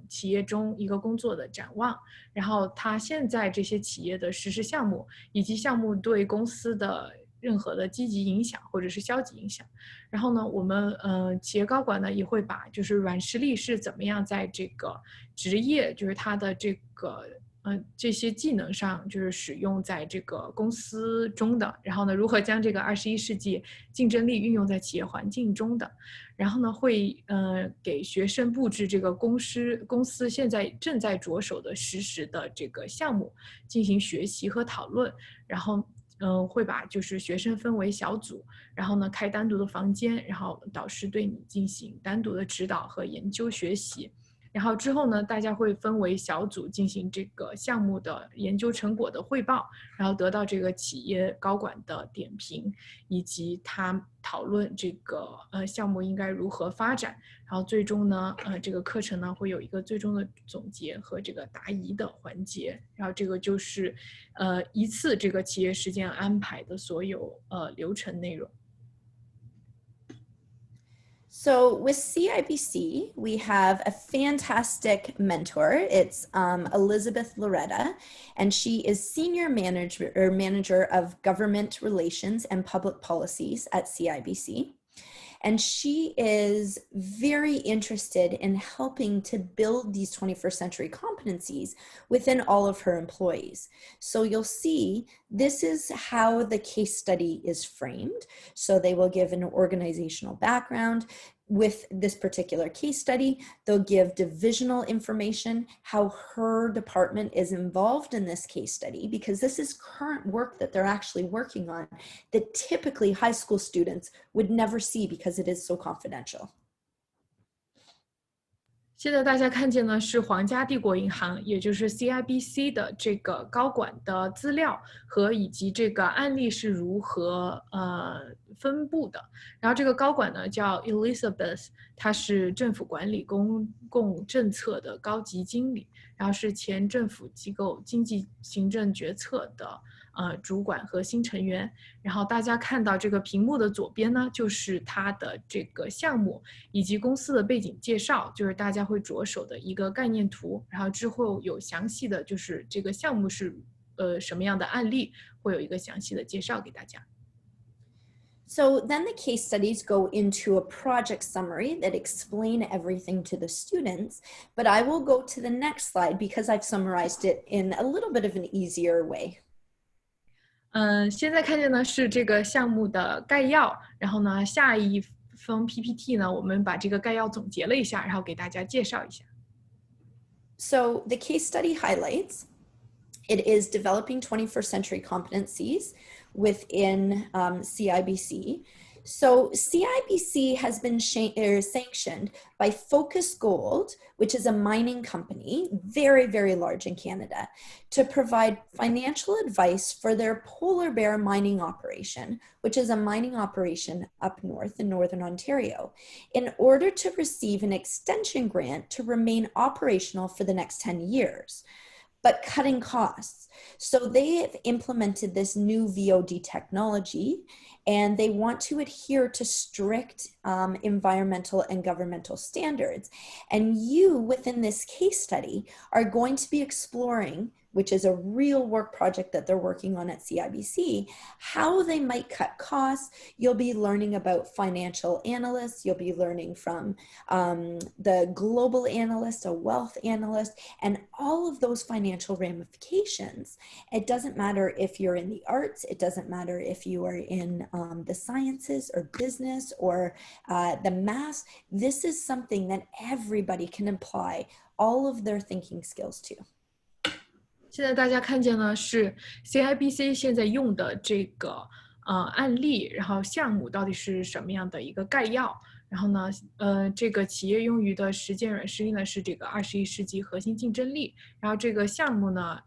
企业中一个工作的展望，然后他现在这些企业的实施项目以及项目对公司的任何的积极影响或者是消极影响。然后呢，我们企业高管呢也会把就是软实力是怎么样在这个职业，就是他的这个这些技能上就是使用在这个公司中的，然后呢如何将这个21世纪竞争力运用在企业环境中的，然后呢会给学生布置这个公司现在正在着手的实时的这个项目进行学习和讨论，然后会把就是学生分为小组，然后呢开单独的房间，然后导师对你进行单独的指导和研究学习。然后之后呢，大家会分为小组进行这个项目的研究成果的汇报，然后得到这个企业高管的点评，以及他讨论这个项目应该如何发展。然后最终呢，这个课程呢会有一个最终的总结和这个答疑的环节。然后这个就是一次这个企业实践安排的所有流程内容。So with CIBC, we have a fantastic mentor. It's Elizabeth Loretta, and she is Senior Manager of Government Relations and Public Policies at CIBC. And she is very interested in helping to build these 21st century competencies within all of her employees. So you'll see this is how the case study is framed. So they will give an organizational background. With this particular case study, they'll give divisional information, how her department is involved in this case study, because this is current work that they're actually working on that typically high school students would never see because it is so confidential. 现在大家看见呢是皇家帝国银行，也就是 CIBC 的这个高管的资料和以及这个案例是如何分布的。然后这个高管呢叫 Elizabeth， 她是政府管理公共政策的高级经理，然后是前政府机构经济行政决策的主管和新成员。然后大家看到这个屏幕的左边呢，就是他的这个项目以及公司的背景介绍，就是大家会着手的一个概念图。然后之后有详细的就是这个项目是什么样的案例，会有一个详细的介绍给大家。So then the case studies go into a project summary that explain everything to the students, but I will go to the next slide because I've summarized it in a little bit of an easier way. 现在看见呢是这个项目的概要，然后呢下一封 PPT 呢，我们把这个概要总结了一下，然后给大家介绍一下。So the case study highlights, it is developing 21st century competencies within CIBC. So CIBC has been sanctioned by Focus Gold, which is a mining company, very, very large in Canada, to provide financial advice for their polar bear mining operation, which is a mining operation up north in Northern Ontario, in order to receive an extension grant to remain operational for the next 10 years. But cutting costs. So they have implemented this new VOD technology, and they want to adhere to strict environmental and governmental standards. And you, within this case study, are going to be exploring, which is a real work project that they're working on at CIBC, how they might cut costs. You'll be learning about financial analysts. You'll be learning from the global analyst, a wealth analyst, and all of those financial ramifications. It doesn't matter if you're in the arts. It doesn't matter if you are in the sciences or business or the math. This is something that everybody can apply all of their thinking skills to. 现在大家看见呢是 CIBC 现在用的这个案例，然后项目到底是什么样的一个概要。然后呢，这个企业用于的实践软实力呢是这个21世纪核心竞争力。然后这个项目呢，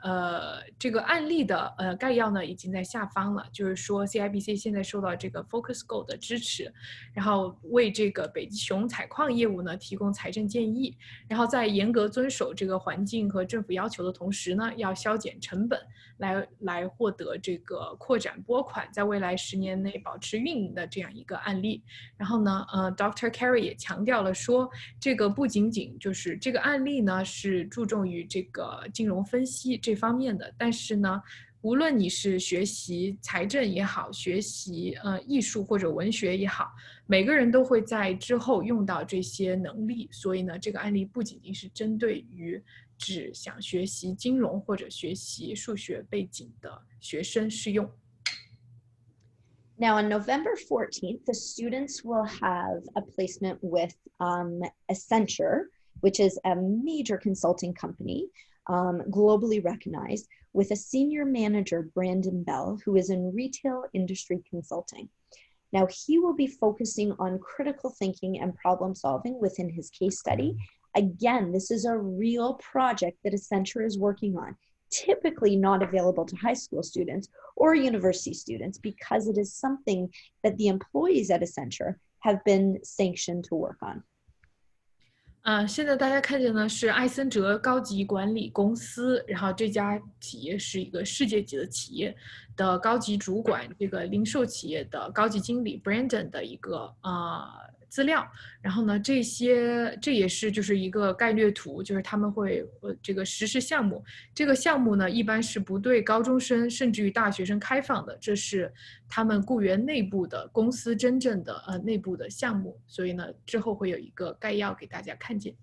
这个案例的概要呢已经在下方了，就是说 CIBC 现在受到这个 Focus Gold 的支持，然后为这个北极熊采矿业务呢提供财政建议。然后在严格遵守这个环境和政府要求的同时呢，要削减成本，来获得这个扩展拨款，在未来10年内保持运营的这样一个案例。然后呢，Dr. Keri 也强调了说，这个不仅仅就是这个案例呢是注重于这个金融分析这方面的，但是呢，无论你是学习财政也好，学习艺术或者文学也好，每个人都会在之后用到这些能力。所以呢，这个案例不仅仅是针对于只想学习金融或者学习数学背景的学生适用。Now, on November 14th, the students will have a placement with Accenture, which is a major consulting company, globally recognized, with a senior manager, Brandon Bell, who is in retail industry consulting. Now, he will be focusing on critical thinking and problem solving within his case study. Again, this is a real project that Accenture is working on, typically not available to high school students or university students because it is something that the employees at Accenture have been sanctioned to work on. 现在大家看见呢是艾森哲高级管理公司，然后这家企业是一个世界级的企业的高级主管，这个零售企业的高级经理 Brandon 的一个资料。然后呢，这也是就是一个概略图，就是他们会这个实施项目。这个项目呢，一般是不对高中生甚至于大学生开放的，这是他们雇员内部的公司真正的内部的项目。所以呢，之后会有一个概要给大家看见。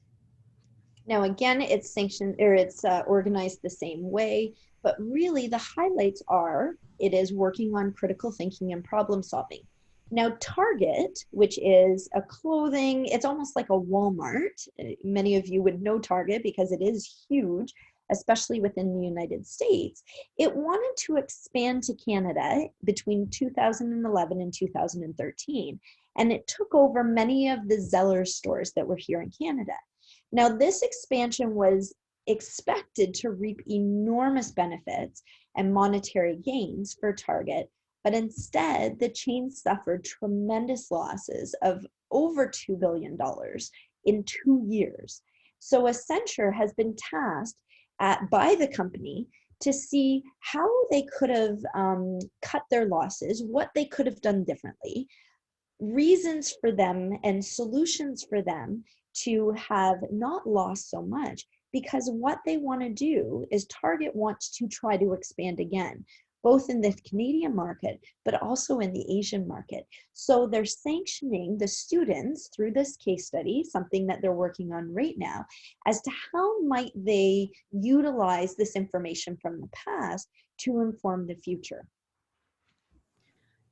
Now, again, it's sanctioned or it's organized the same way, but really the highlights are it is working on critical thinking and problem solving. Now, Target, which is a clothing, it's almost like a Walmart. Many of you would know Target because it is huge, especially within the United States. It wanted to expand to Canada between 2011 and 2013, and it took over many of the Zellers stores that were here in Canada. Now, this expansion was expected to reap enormous benefits and monetary gains for Target, but instead, the chain suffered tremendous losses of over $2 billion in 2 years. So Accenture has been tasked by the company to see how they could have cut their losses, what they could have done differently, reasons for them and solutions for them to have not lost so much, because what they want to do is Target wants to try to expand again, both in the Canadian market, but also in the Asian market. So they're sanctioning the students through this case study, something that they're working on right now, as to how might they utilize this information from the past to inform the future.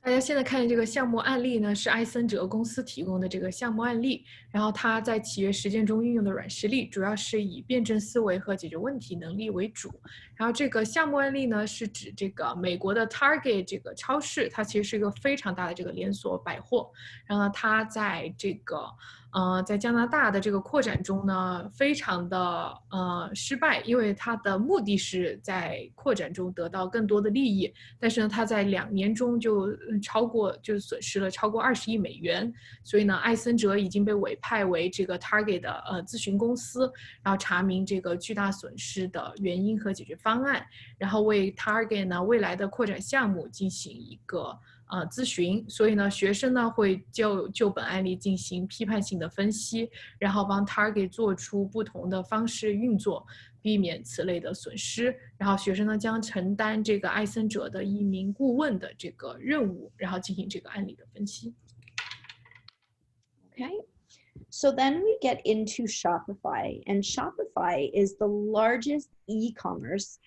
大家现在看见这个项目案例呢，是艾森哲公司提供的这个项目案例。然后它在企业实践中运用的软实力，主要是以辩证思维和解决问题能力为主。然后这个项目案例呢，是指这个美国的 Target 这个超市，它其实是一个非常大的这个连锁百货。然后呢，它在这个在加拿大的这个扩展中呢，非常的失败，因为它的目的是在扩展中得到更多的利益，但是呢，它在2年中就损失了超过20亿美元。所以呢，艾森哲已经被委派为这个 Target 的咨询公司，然后查明这个巨大损失的原因和解决方案，然后为 Target 呢未来的扩展项目进行一个咨询。所以呢，学生呢会就本案例进行批判性的分析，然后帮 Target 做出不同的方式运作，避免此类的损失。然后学生呢将承担这个艾森哲的一名顾问的这个任务，然后进行这个案例的分析。Okay, so then we get into Shopify, and Shopify is the largest e-commerce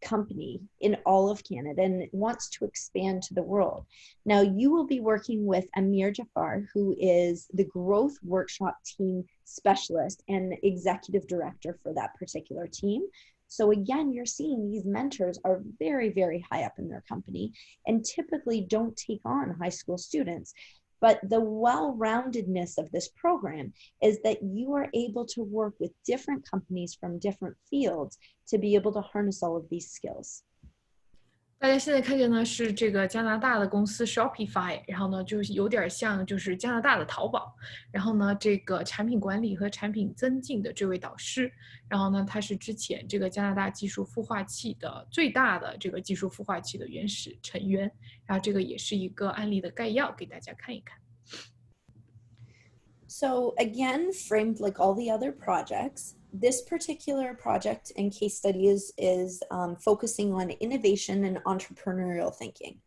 company in all of Canada, and it wants to expand to the world. Now, you will be working with Amir Jafar, who is the Growth Workshop Team Specialist and Executive Director for that particular team. So again, you're seeing these mentors are very, very high up in their company and typically don't take on high school students. But the well-roundedness of this program is that you are able to work with different companies from different fields to be able to harness all of these skills. 大家现在看见呢是这个加拿大的公司 Shopify， 然后呢就是有点像就是加拿大的淘宝，然后呢这个产品管理和产品增进的这位导师，然后呢他是之前这个加拿大技术孵化器的最大的这个技术孵化器的原始成员，然后这个也是一个案例的概要给大家看一看。So again, framed like all the other projects, this particular project and case study is focusing on innovation and entrepreneurial thinking.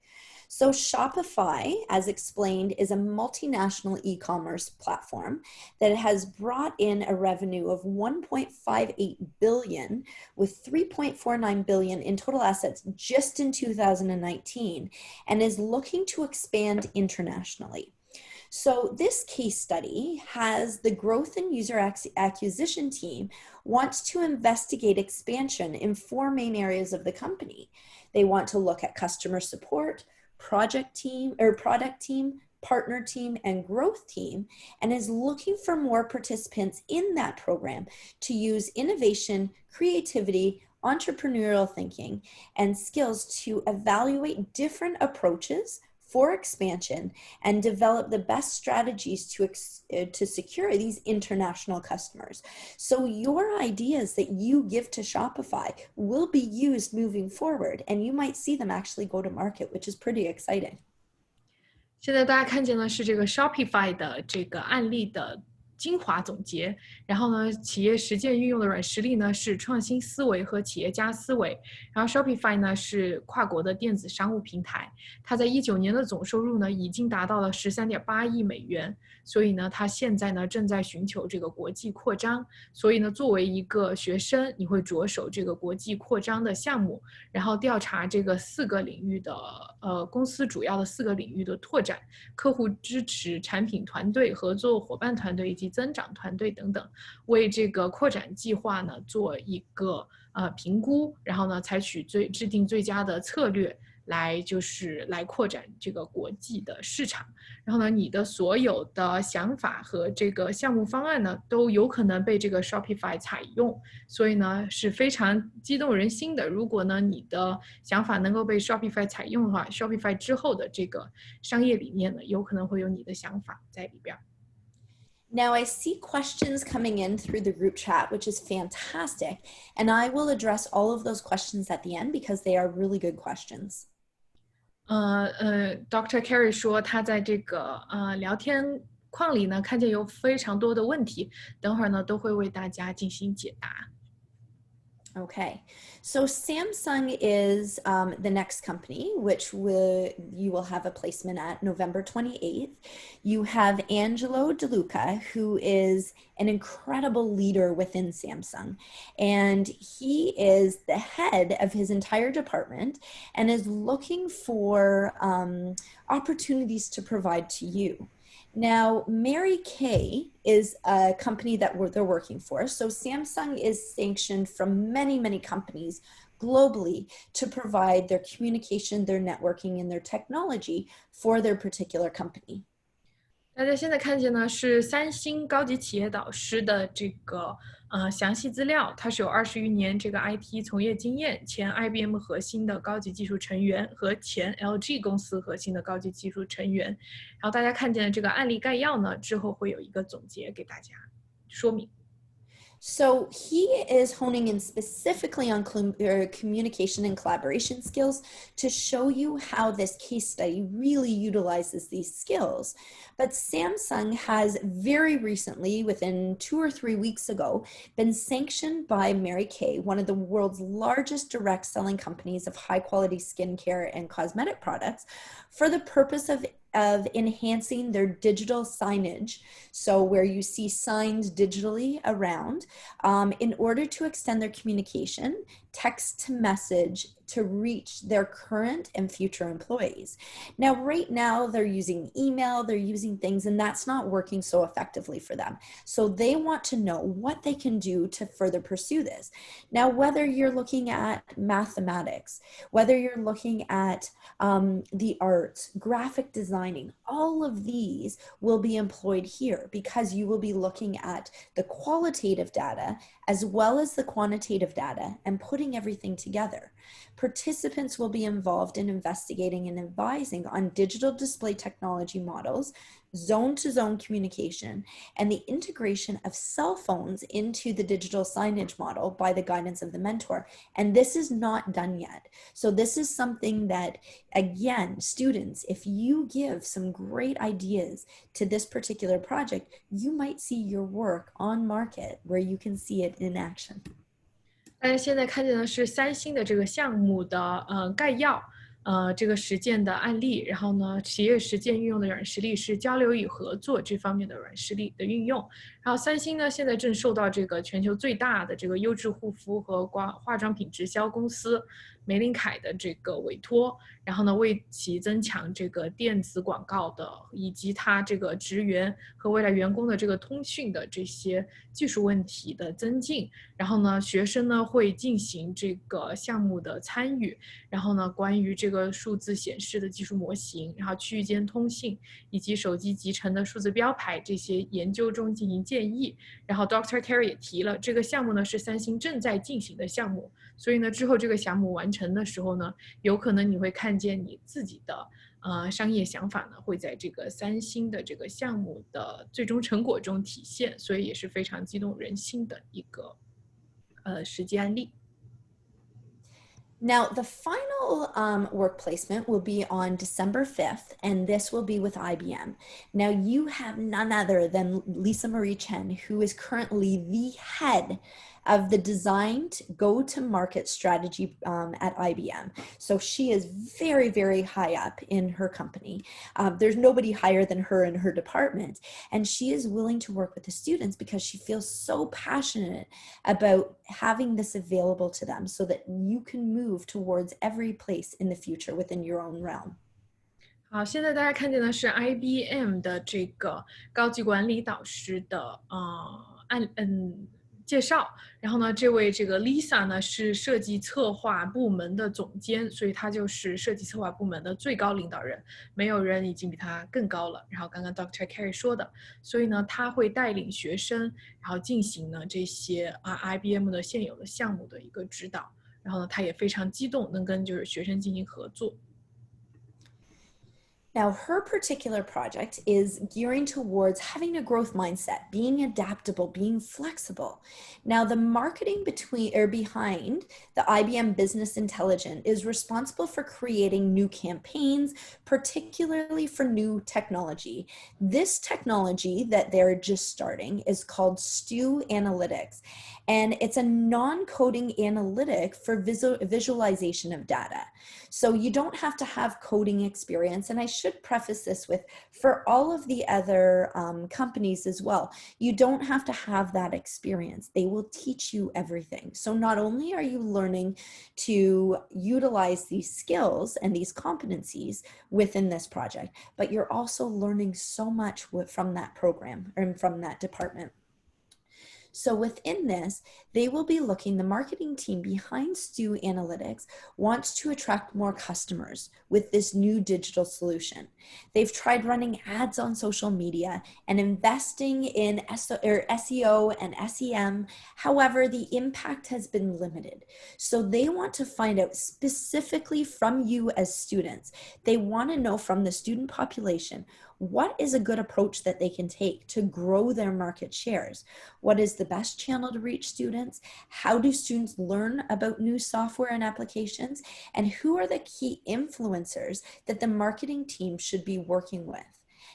So Shopify, as explained, is a multinational e-commerce platform that has brought in a revenue of 1.58 billion with 3.49 billion in total assets just in 2019 and is looking to expand internationally. So this case study has the growth and user acquisition team wants to investigate expansion in 4 main areas of the company. They want to look at customer support, product team, partner team, and growth team, and is looking for more participants in that program to use innovation, creativity, entrepreneurial thinking, and skills to evaluate different approaches for expansion and develop the best strategies to secure these international customers. So your ideas that you give to Shopify will be used moving forward, and you might see them actually go to market, which is pretty exciting. 现在大家看见的是这个 Shopify 的这个案例的精华总结，然后呢，企业实践运用的软实力呢是创新思维和企业家思维。然后 Shopify 呢是跨国的电子商务平台，它在19年的总收入呢已经达到了13.8亿美元，所以呢，它现在呢正在寻求这个国际扩张。所以呢，作为一个学生，你会着手这个国际扩张的项目，然后调查这个4个领域的公司主要的4个领域的拓展、客户支持、产品团队、合作伙伴团队以及增长团队等等，为这个扩展计划呢做一个评估，然后呢采取制定最佳的策略来扩展这个国际的市场。然后呢，你的所有的想法和这个项目方案呢都有可能被这个 Shopify 采用，所以呢是非常激动人心的。如果呢你的想法能够被 Shopify 采用的话， Shopify 之后的这个商业理念呢有可能会有你的想法在里边。Now I see questions coming in through the group chat, which is fantastic. And I will address all of those questions at the end because they are really good questions. Dr. Keri 说他在这个聊天框里呢看见有非常多的问题，等会儿呢都会为大家进行解答。Okay, so Samsung is the next company, which you will have a placement at November 28th. You have Angelo DeLuca, who is an incredible leader within Samsung, and he is the head of his entire department and is looking for opportunities to provide to you. Now, Mary Kay is a company that they're working for. So Samsung is sanctioned from many, many companies globally to provide their communication, their networking, and their technology for their particular company. 大家现在看见呢是三星高级企业导师的这个详细资料，他是有20余年这个 IT 从业经验，前 IBM 核心的高级技术成员和前 LG 公司核心的高级技术成员。然后大家看见的这个案例概要呢，之后会有一个总结给大家说明。So he is honing in specifically on communication and collaboration skills to show you how this case study really utilizes these skills. But Samsung has very recently, within 2 or 3 weeks ago, been sanctioned by Mary Kay, one of the world's largest direct selling companies of high quality skincare and cosmetic products, for the purpose of enhancing their digital signage, so where you see signs digitally around, in order to extend their communication, text to message, to reach their current and future employees. Now, right now, they're using email, they're using things, and that's not working so effectively for them. So they want to know what they can do to further pursue this. Now, whether you're looking at mathematics, whether you're looking at the arts, graphic designing, all of these will be employed here because you will be looking at the qualitative data as well as the quantitative data and putting everything together. Participants will be involved in investigating and advising on digital display technology models, zone-to-zone communication, and the integration of cell phones into the digital signage model by the guidance of the mentor. And this is not done yet. So this is something that, again, students, if you give some great ideas to this particular project, you might see your work on market where you can see it in action. 大家现在看见的是三星的这个项目的概要。这个实践的案例，然后呢，企业实践运用的软实力是交流与合作这方面的软实力的运用。然后三星呢，现在正受到这个全球最大的这个优质护肤和化妆品直销公司玫琳凯的这个委托，然后呢，为其增强这个电子广告的以及它这个职员和未来员工的这个通讯的这些技术问题的增进。然后呢，学生呢会进行这个项目的参与，然后呢，关于这个数字显示的技术模型，然后区域间通信以及手机集成的数字标牌这些研究中进行建议。然后 Dr. Keri 也提了，这个项目呢是三星正在进行的项目，所以呢，之后这个项目完成的时候呢，有可能你会看见你自己的商业想法呢会在这个三星的这个项目的最终成果中体现，所以也是非常激动人心的一个实际案例。Now, the final work placement will be on December 5th, and this will be with IBM. Now, you have none other than Lisa Marie Chen, who is currently the head of the designed go-to-market strategy at IBM. So she is very, very high up in her company. There's nobody higher than her in her department. And she is willing to work with the students because she feels so passionate about having this available to them so that you can move towards every place in the future within your own realm. 好，现在大家看见的是 IBM 的这个高级管理导师的介绍。然后呢，这位这个 Lisa 呢是设计策划部门的总监，所以她就是设计策划部门的最高领导人，没有人已经比她更高了。然后刚刚 Dr. Keri 说的，所以呢，她会带领学生，然后进行呢这些IBM 的现有的项目的一个指导。然后呢，她也非常激动，能跟就是学生进行合作。Now, her particular project is gearing towards having a growth mindset, being adaptable, being flexible. Now, the marketing behind the IBM Business Intelligence is responsible for creating new campaigns, particularly for new technology. This technology that they're just starting is called STU Analytics, and it's a non-coding analytic for visualization of data. So you don't have to have coding experience, and I should preface this with, for all of the other companies as well, you don't have to have that experience. They will teach you everything. So not only are you learning to utilize these skills and these competencies within this project, but you're also learning so much from that program or from that department. So within this, they will be looking, the marketing team behind STU Analytics wants to attract more customers with this new digital solution. They've tried running ads on social media and investing in SEO and SEM. However, the impact has been limited. So they want to find out specifically from you as students. They want to know from the student population, what is a good approach that they can take to grow their market shares? What is the best channel to reach students? How do students learn about new software and applications? And who are the key influencers that the marketing team should be working with?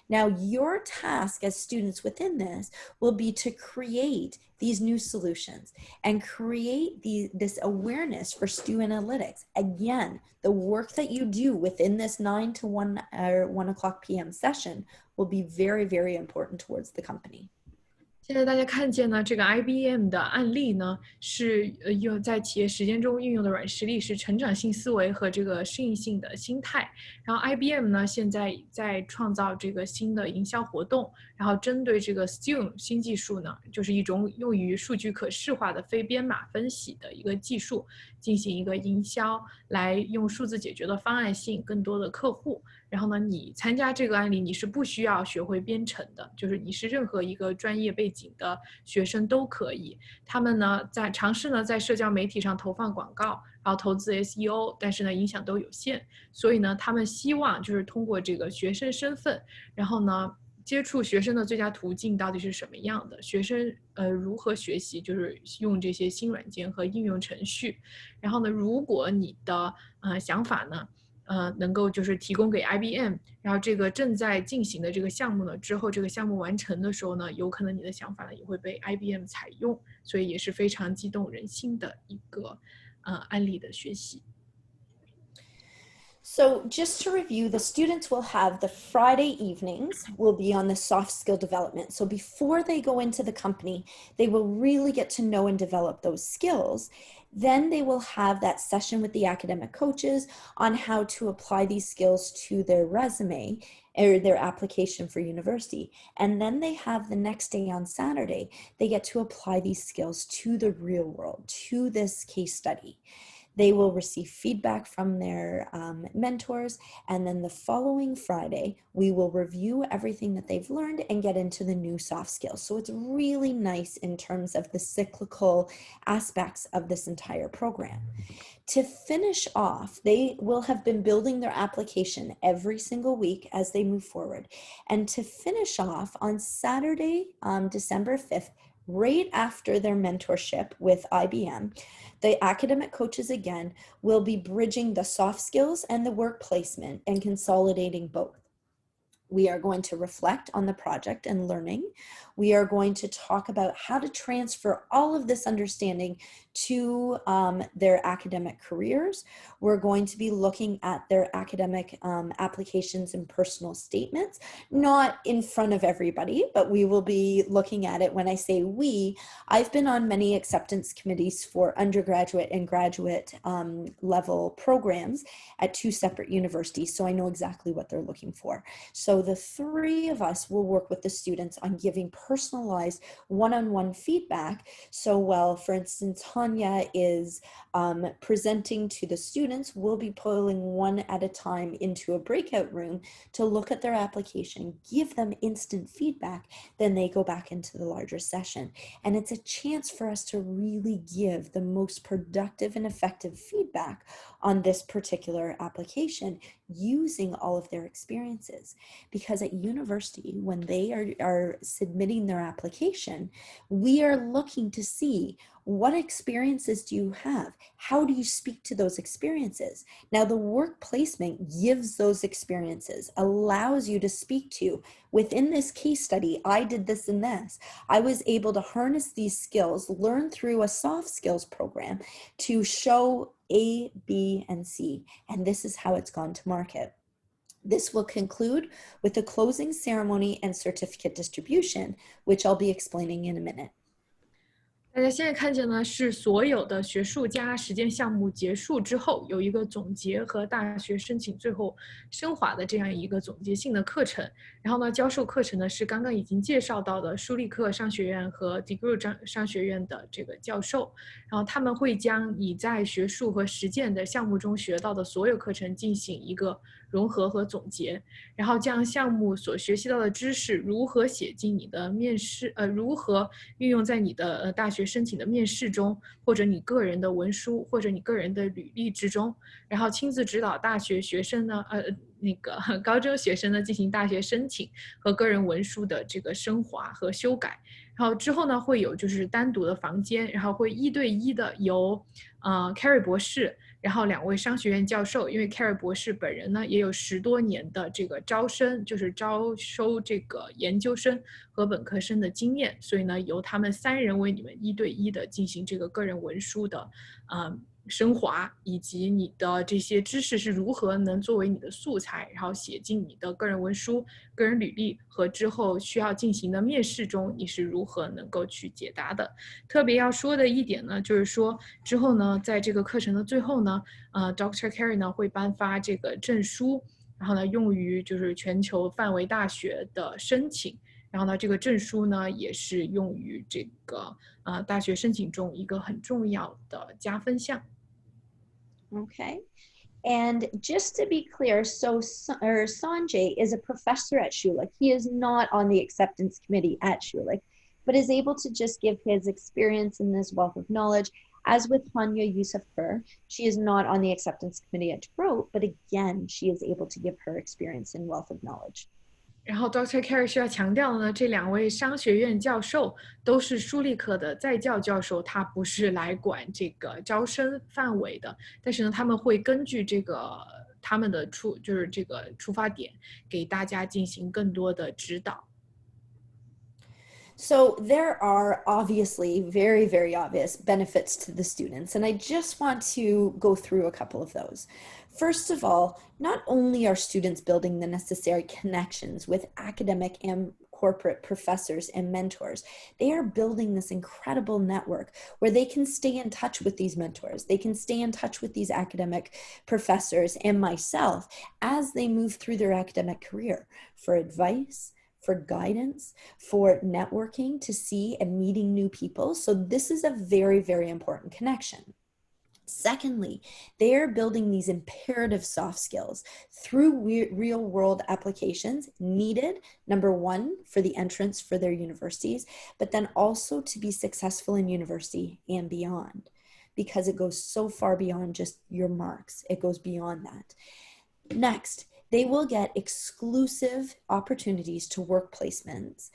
Now, your task as students within this will be to create these new solutions and create this awareness for STU Analytics. Again, the work that you do within this 9 to 1 or 1 o'clock p.m. session will be very, very important towards the company. 现在大家看见呢，这个 IBM 的案例呢，是在企业实践中运用的软实力是成长性思维和这个适应性的心态。然后 IBM 呢，现在在创造这个新的营销活动，然后针对这个 STU 新技术呢，就是一种用于数据可视化的非编码分析的一个技术，进行一个营销，来用数字解决的方案吸引更多的客户。然后呢，你参加这个案例，你是不需要学会编程的，就是你是任何一个专业背景的学生都可以。他们呢，尝试呢在社交媒体上投放广告，然后投资 SEO， 但是呢影响都有限，所以呢他们希望就是通过这个学生身份，然后呢接触学生的最佳途径到底是什么样的，学生如何学习，就是用这些新软件和应用程序。然后呢，如果你的想法呢能够就是提供给 IBM， 然后这个正在进行的这个项目呢，之后这个项目完成的时候呢，有可能你的想法呢也会被 IBM 采用，所以也是非常激动人心的一个案例的学习。So just to review, the students will have the Friday evenings will be on the soft skill development. So before they go into the company, they will really get to know and develop those skills. Then they will have that session with the academic coaches on how to apply these skills to their resume or their application for university. And then they have the next day on Saturday, they get to apply these skills to the real world, to this case study. They will receive feedback from their mentors, and then the following Friday, we will review everything that they've learned and get into the new soft skills. So it's really nice in terms of the cyclical aspects of this entire program. To finish off, they will have been building their application every single week as they move forward. And to finish off on Saturday, December 5th, right after their mentorship with IBM, the academic coaches again will be bridging the soft skills and the work placement and consolidating both. We are going to reflect on the project and learning. We are going to talk about how to transfer all of this understanding to their academic careers. We're going to be looking at their academic applications and personal statements, not in front of everybody, but we will be looking at it. When I say we, I've been on many acceptance committees for undergraduate and graduate level programs at 2 separate universities, so I know exactly what they're looking for. So the 3 of us will work with the students on giving personalized one-on-one feedback. So while, for instance, Tanya is presenting to the students, we'll be pulling one at a time into a breakout room to look at their application, give them instant feedback, then they go back into the larger session. And it's a chance for us to really give the most productive and effective feedback on this particular application using all of their experiences. Because at university, when they are submitting their application, we are looking to see what experiences do you have? How do you speak to those experiences? Now, the work placement gives those experiences, allows you to speak to, within this case study, I did this and this. I was able to harness these skills, learn through a soft skills program to show A, B, and C. And this is how it's gone to market. This will conclude with the closing ceremony and certificate distribution, which I'll be explaining in a minute. 大家现在看见呢，是所有的学术加实践项目结束之后，有一个总结和大学申请最后升华的这样一个总结性的课程。然后呢，教授课程呢是刚刚已经介绍到的舒利克商学院和 Degrew 商学院的这个教授。然后他们会将你在学术和实践的项目中学到的所有课程进行一个融合和总结，然后将项目所学习到的知识如何写进你的面试，如何运用在你的大学申请的面试中，或者你个人的文书，或者你个人的履历之中，然后亲自指导大学学生呢，高中学生呢进行大学申请和个人文书的这个升华和修改。然后之后呢，会有就是单独的房间，然后会1对1的由Keri 博士，然后2位商学院教授，因为 Keri 博士本人呢也有10多年的这个招生，就是招收这个研究生和本科生的经验，所以呢由他们3人为你们1对1的进行这个个人文书的升华，以及你的这些知识是如何能作为你的素材，然后写进你的个人文书、个人履历和之后需要进行的面试中，你是如何能够去解答的。特别要说的一点呢，就是说之后呢，在这个课程的最后呢，Dr. Keri 呢会颁发这个证书，然后呢用于就是全球范围大学的申请。然后呢，这个证书呢也是用于这个大学申请中一个很重要的加分项。Okay. And just to be clear, so Sanjay is a professor at Schulich. He is not on the acceptance committee at Schulich, but is able to just give his experience in this wealth of knowledge. As with Hanya Yousafpur, she is not on the acceptance committee at Degrew, but again, she is able to give her experience in wealth of knowledge. 然后 Dr. Keri 需要强调的呢，这2位商学院教授都是舒利课的在教教授，他不是来管这个招生范围的，但是呢，他们会根据这个他们的就是这个出发点，给大家进行更多的指导。So there are obviously very, very obvious benefits to the students, and I just want to go through a couple of those. First of all, not only are students building the necessary connections with academic and corporate professors and mentors, they are building this incredible network where they can stay in touch with these mentors. They can stay in touch with these academic professors and myself as they move through their academic career for advice, for guidance, for networking, to see and meeting new people. So this is a very, very important connection. Secondly, they are building these imperative soft skills through real world applications needed, number one, for the entrance for their universities, but then also to be successful in university and beyond, because it goes so far beyond just your marks. It goes beyond that. Next, they will get exclusive opportunities to work placements,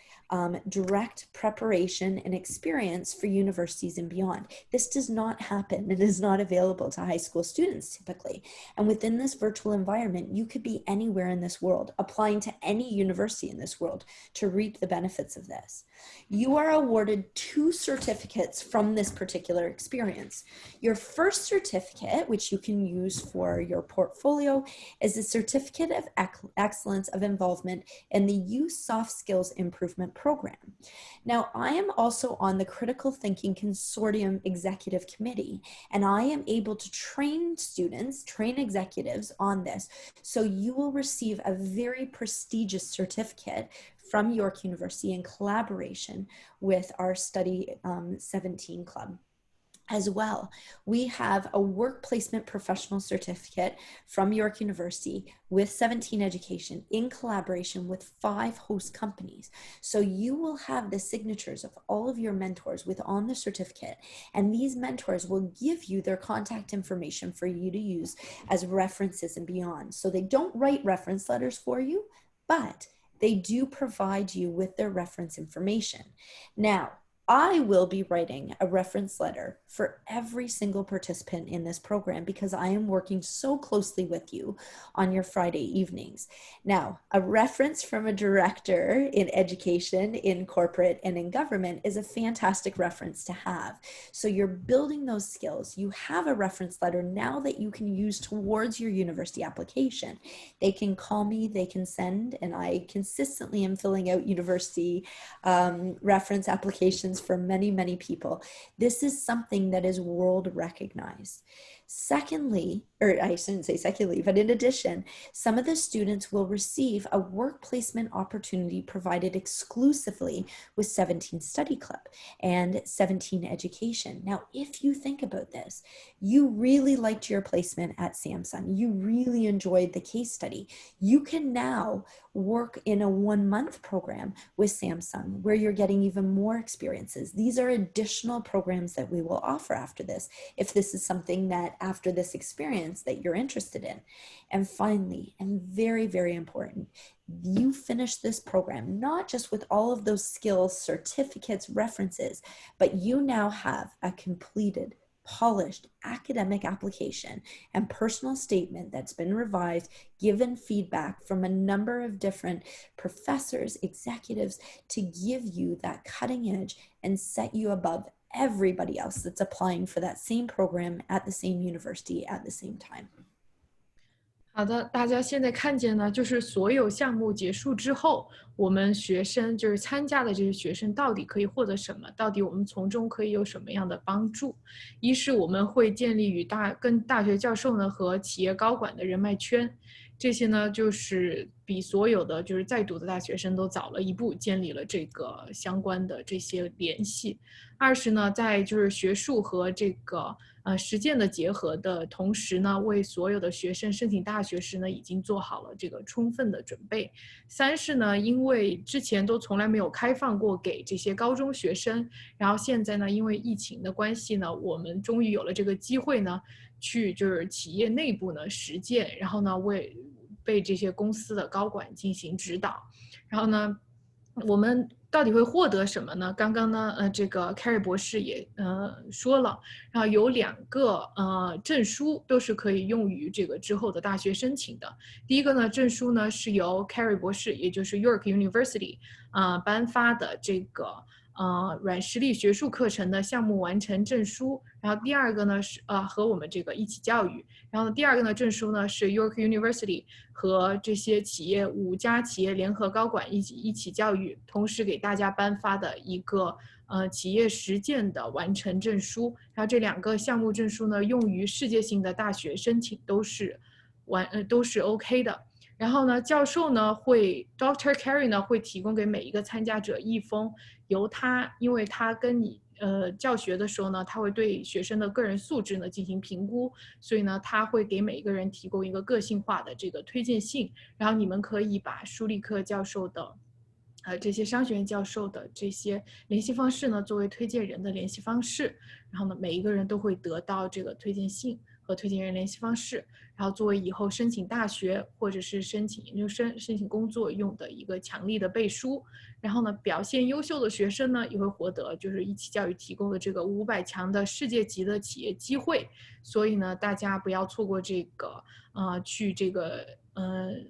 direct preparation and experience for universities and beyond. This does not happen. It is not available to high school students typically. And within this virtual environment, you could be anywhere in this world, applying to any university in this world to reap the benefits of this. You are awarded 2 certificates from this particular experience. Your first certificate, which you can use for your portfolio, is a certificate of excellence of involvement in the Youth Soft Skills Improvement Program. Now, I am also on the Critical Thinking Consortium Executive Committee, and I am able to train students, train executives on this. So you will receive a very prestigious certificate from York University in collaboration with our Study 17 Club. As well, we have a work placement professional certificate from York University with 17 Education in collaboration with 5 host companies. So you will have the signatures of all of your mentors on the certificate, and these mentors will give you their contact information for you to use as references and beyond. So they don't write reference letters for you, but they do provide you with their reference information. Now, I will be writing a reference letter for every single participant in this program because I am working so closely with you on your Friday evenings. Now, a reference from a director in education, in corporate, and in government is a fantastic reference to have. So you're building those skills. You have a reference letter now that you can use towards your university application. They can call me, they can send, and I consistently am filling out university reference applications for many, many people. This is something that is world recognized. Secondly, or I shouldn't say secondly, but in addition, some of the students will receive a work placement opportunity provided exclusively with 17 Study Club and 17 Education. Now, if you think about this, you really liked your placement at Samsung. You really enjoyed the case study. You can now work in a 1-month program with Samsung where you're getting even more experiences. These are additional programs that we will offer after this, if this is something that after this experience that you're interested in. And finally, and very, very important, you finish this program, not just with all of those skills, certificates, references, but you now have a completed, polished academic application and personal statement that's been revised, given feedback from a number of different professors, executives, to give you that cutting edge and set you above everybody else that's applying for that same program at the same university at the same time. 好的，大家现在看见呢，就是所有项目结束之后，我们学生就是参加的这些学生到底可以获得什么？到底我们从中可以有什么样的帮助？一是我们会建立跟大学教授呢和企业高管的人脉圈，这些呢就是比所有的就是在读的大学生都早了一步建立了这个相关的这些联系。二是呢，在就是学术和这个实践的结合的同时呢，为所有的学生申请大学时呢，已经做好了这个充分的准备。三是呢，因为之前都从来没有开放过给这些高中学生，然后现在呢，因为疫情的关系呢，我们终于有了这个机会呢，去就是企业内部呢实践，然后呢被这些公司的高管进行指导。然后呢，我们到底会获得什么呢？刚刚呢，这个 Keri 博士也说了，然后有2个证书都是可以用于这个之后的大学申请的。第一个呢，证书呢是由 Keri 博士，也就是 York University 颁发的这个软实力学术课程的项目完成证书。然后第二个呢是和我们这个一起教育。然后第二个呢证书呢是 York University 和这些企业5家企业联合高管一起教育同时给大家颁发的一个企业实践的完成证书。然后这2个项目证书呢用于世界性的大学申请都是OK 的。然后呢，教授呢Dr. Keri 呢会提供给每一个参加者一封由他，因为他跟你教学的时候呢，他会对学生的个人素质呢进行评估，所以呢，他会给每一个人提供一个个性化的这个推荐信，然后你们可以把舒利克教授的这些商学院教授的这些联系方式呢作为推荐人的联系方式，然后呢，每一个人都会得到这个推荐信和推荐人联系方式，然后作为以后申请大学或者是申请研究生、申请工作用的一个强力的背书。然后呢，表现优秀的学生呢也会获得就是一起教育提供的这个500强的世界级的企业机会。所以呢，大家不要错过这个去这个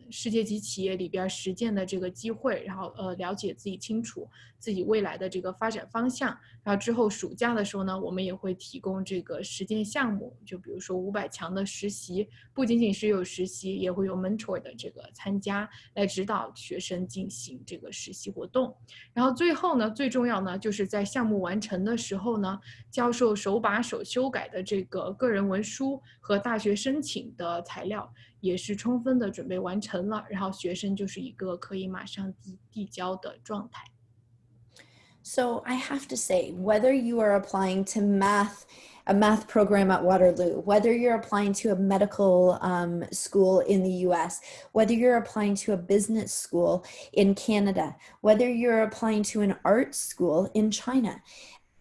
世界级企业里边实践的这个机会，然后了解自己清楚自己未来的这个发展方向。然后之后暑假的时候呢，我们也会提供这个实践项目，就比如说500强的实习，不仅仅是有实习，也会有 mentor 的这个参加来指导学生进行这个实习活动。然后最后呢，最重要呢，就是在项目完成的时候呢，教授手把手修改的这个个人文书和大学申请的材料也是充分的准备完成了，然后学生就是一个可以马上递交的状态。So I have to say, whether you are applying to a math program at Waterloo, whether you're applying to a medical school in the US, whether you're applying to a business school in Canada, whether you're applying to an art school in China,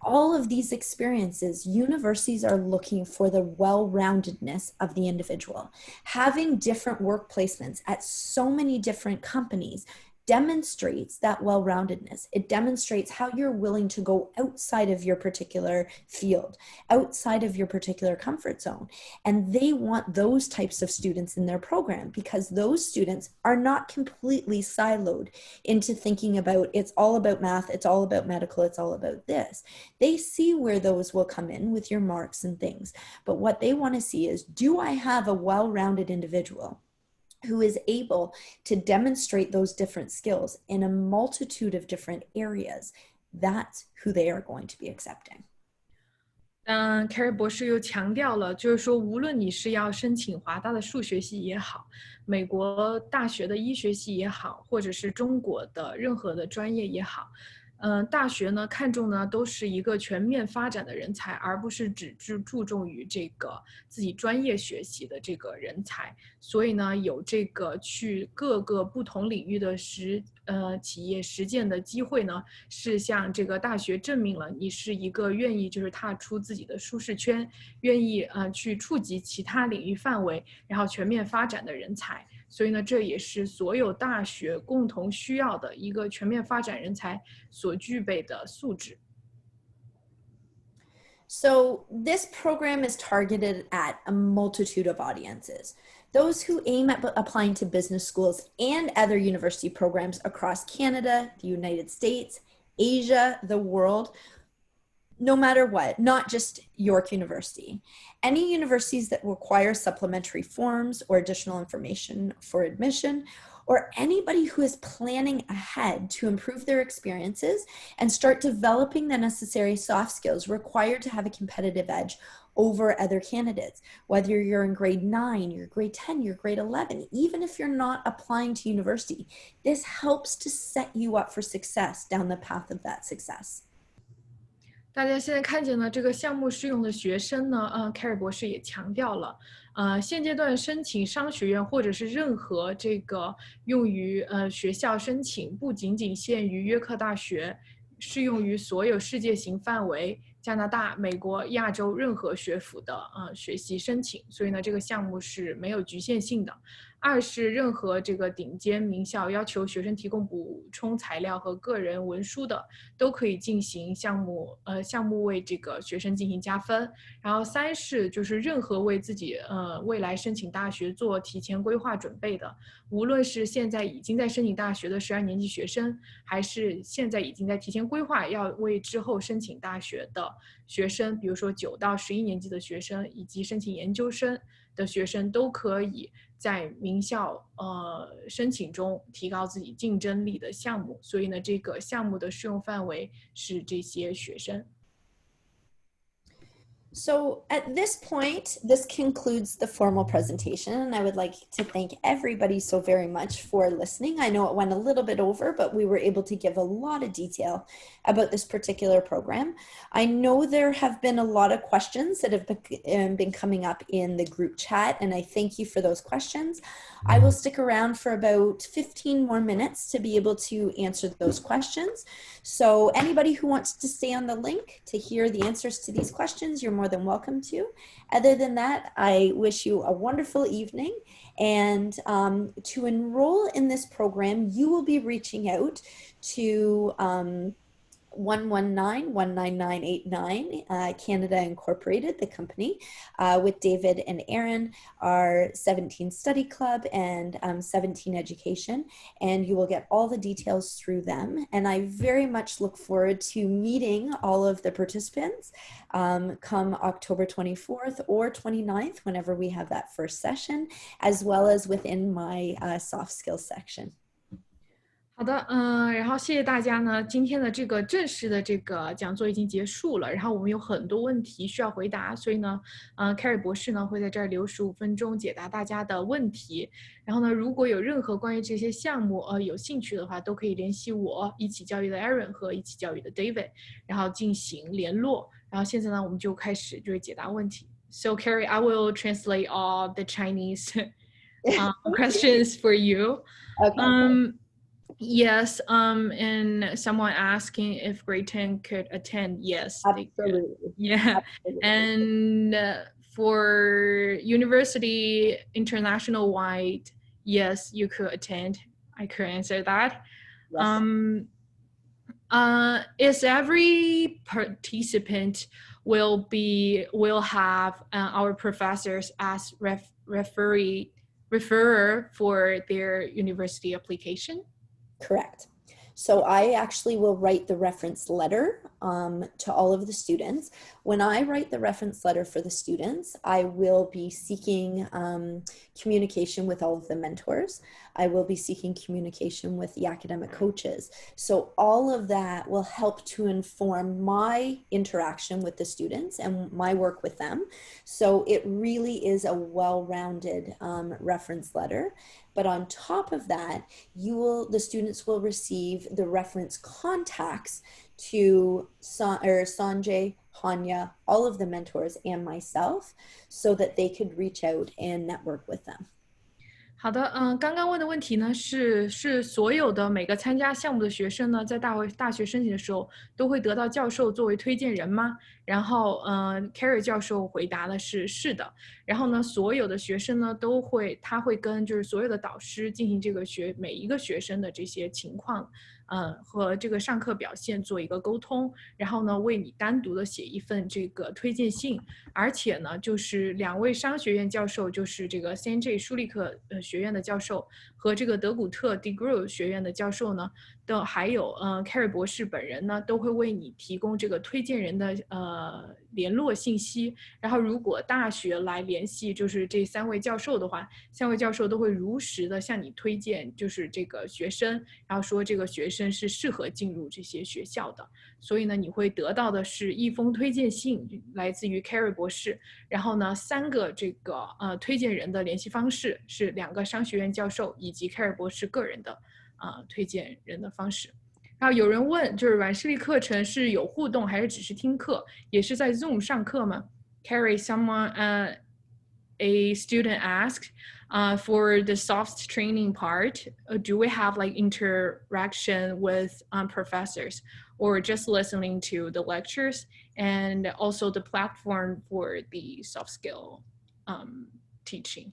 all of these experiences, universities are looking for the well-roundedness of the individual. Having different work placements at so many different companies demonstrates that well-roundedness. It demonstrates how you're willing to go outside of your particular field, outside of your particular comfort zone. And they want those types of students in their program because those students are not completely siloed into thinking about it's all about math, it's all about medical, it's all about this. They see where those will come in with your marks and things. But what they want to see is, do I have a well-rounded individual who is able to demonstrate those different skills in a multitude of different areas? That's who they are going to be accepting. Keri 博士又强调了，就是说，无论你是要申请华大的数学系也好，美国大学的医学系也好，或者是中国的任何的专业也好，大学呢看重呢都是一个全面发展的人才，而不是只注重于这个自己专业学习的这个人才。所以呢，有这个去各个不同领域的企业实践的机会呢，是向这个大学证明了你是一个愿意就是踏出自己的舒适圈，愿意去触及其他领域范围，然后全面发展的人才。所以呢，这也是所有大学共同需要的一个全面发展人才所具备的素质。So this program is targeted at a multitude of audiences. Those who aim at applying to business schools and other university programs across Canada, the United States, Asia, the world, no matter what, not just York University. Any universities that require supplementary forms or additional information for admission, or anybody who is planning ahead to improve their experiences and start developing the necessary soft skills required to have a competitive edge over other candidates, whether you're in grade 9, you're grade 10, you're grade 11, even if you're not applying to university, this helps to set you up for success down the path of that success. 大家现在看见呢，这个项目适用的学生呢，Keri 博士也强调了，现阶段申请商学院或者是任何这个用于学校申请，不仅仅限于约克大学，适用于所有世界型范围、加拿大、美国、亚洲任何学府的学习申请。所以呢，这个项目是没有局限性的。二是任何这个顶尖名校要求学生提供补充材料和个人文书的，都可以进行项目为这个学生进行加分。然后三是就是任何为自己未来申请大学做提前规划准备的，无论是现在已经在申请大学的12年级学生，还是现在已经在提前规划要为之后申请大学的学生，比如说9到11年级的学生以及申请研究生的学生，都可以在名校申请中提高自己竞争力的项目。所以呢，这个项目的适用范围是这些学生。So at this point, this concludes the formal presentation, and I would like to thank everybody so very much for listening. I know it went a little bit over, but we were able to give a lot of detail about this particular program. I know there have been a lot of questions that have been coming up in the group chat, and I thank you for those questions. I will stick around for about 15 more minutes to be able to answer those questions. So anybody who wants to stay on the link to hear the answers to these questions, you're more than welcome to. Other than that, I wish you a wonderful evening. And to enroll in this program, you will be reaching out to 119-19989, Canada Incorporated, the company, with David and Aaron, our 17 Study Club and 17 Education, and you will get all the details through them. And I very much look forward to meeting all of the participants come October 24th or 29th, whenever we have that first session, as well as within my soft skills section. 好的，然后谢谢大家呢。今天的这个正式的这个讲座已经结束了，然后我们有很多问题需要回答，所以呢，Keri 博士呢会在这儿留15分钟解答大家的问题。然后呢，如果有任何关于这些项目有兴趣的话，都可以联系我一起教育的 Aaron 和一起教育的 David， 然后进行联络。然后现在呢，我们就开始就是解答问题。So Keri, I will translate all the Chinese questions for you. Okay. Yes, and someone asking if grade 10 could attend. Yes, Absolutely. they could. Yeah. Absolutely. And for university international wide, yes, you could attend. I could answer that. Yes. Is every participant will have our professors as referrer for their university application? Correct. So I actually will write the reference letter to all of the students. When I write the reference letter for the students, I will be seeking communication with all of the mentors. I will be seeking communication with the academic coaches. So all of that will help to inform my interaction with the students and my work with them. So it really is a well-rounded reference letter. But on top of that, the students will receive the reference contacts to Sanjay, Hanya, all of the mentors, and myself, so that they could reach out and network with them. 好的，刚刚问的问题呢是所有的每个参加项目的学生呢，在大学申请的时候都会得到教授作为推荐人吗？然后Keri 教授回答的是的。然后呢，所有的学生呢他会跟就是所有的导师进行这个每一个学生的这些情况，和这个上课表现做一个沟通，然后呢为你单独的写一份这个推荐信。而且呢，就是2位商学院教授，就是这个 Sanjay 舒利克学院的教授和这个德古特 DeGroote 学院的教授呢，还有Keri 博士本人呢，都会为你提供这个推荐人的联络信息。然后如果大学来联系就是这3位教授的话，3位教授都会如实的向你推荐就是这个学生，然后说这个学生是适合进入这些学校的。所以呢，你会得到的是一封推荐信，来自于 Keri 博士，然后呢3个这个推荐人的联系方式是2个商学院教授以及 Keri 博士个人的推荐人的方式。然后有人问，就是软实力课程是有互动还是只是听课，也是在 Zoom 上课吗？ Keri, a student asked, for the soft training part, do we have like interaction with professors or just listening to the lectures, and also the platform for the soft skill teaching?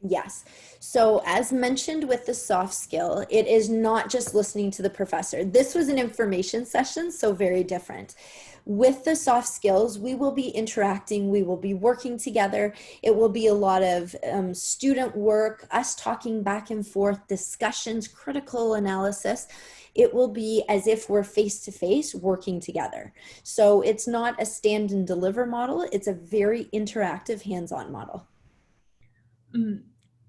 Yes. So as mentioned with the soft skill, it is not just listening to the professor. This was an information session, so very different. With the soft skills, we will be interacting, we will be working together. It will be a lot of student work, us talking back and forth, discussions, critical analysis. It will be as if we're face-to-face working together. So it's not a stand and deliver model, it's a very interactive hands-on model.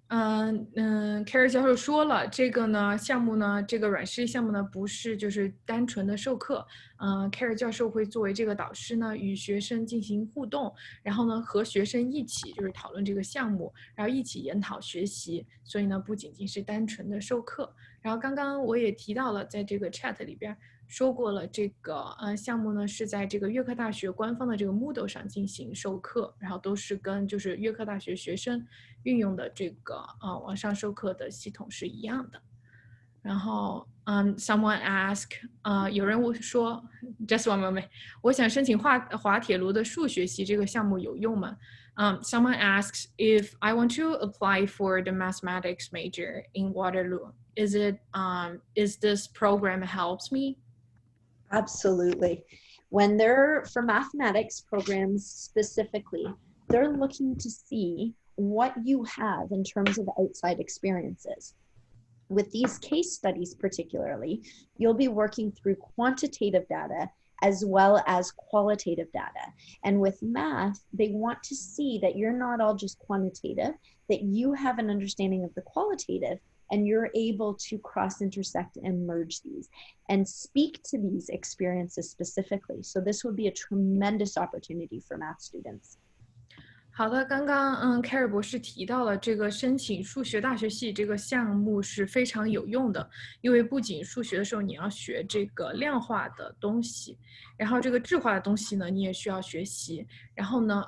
Keri 教授说了，这个呢项目呢，这个软实力项目呢，不是就是单纯的授课。Keri 教授会作为这个导师呢，与学生进行互动，然后呢和学生一起就是讨论这个项目，然后一起研讨学习。所以呢，不仅仅是单纯的授课。然后刚刚我也提到了，在这个 chat 里边说过了，这个项目呢是在这个约克大学官方的这个 Moodle 上进行授课，然后都是跟就是约克大学学生运用的这个网上授课的系统是一样的。然后someone ask 有人说 just one moment 我想申请滑铁卢的数学系，这个项目有用吗？Someone asks if I want to apply for the mathematics major in Waterloo, is this program helps me? Absolutely. When they're for mathematics programs specifically, they're looking to see what you have in terms of outside experiences. With these case studies particularly, you'll be working through quantitative data as well as qualitative data. And with math, they want to see that you're not all just quantitative, that you have an understanding of the qualitative, and you're able to cross-intersect and merge these and speak to these experiences specifically. So this would be a tremendous opportunity for math students. 好的，刚刚Keri 博士提到了这个申请数学大学系这个项目是非常有用的，因为不仅数学的时候你要学这个量化的东西，然后这个质化的东西呢你也需要学习，然后呢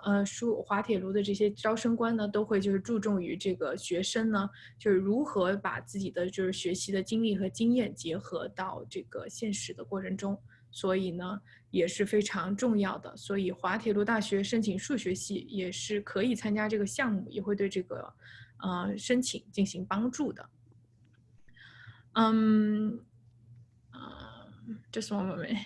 滑铁卢的这些招生官呢都会就是注重于这个学生呢就是如何把自己的就是学习的经历和经验结合到这个现实的过程中，所以呢也是非常重要的，所以滑铁卢大学申请数学系也是可以参加这个项目，也会对这个申请进行帮助的。Just one moment.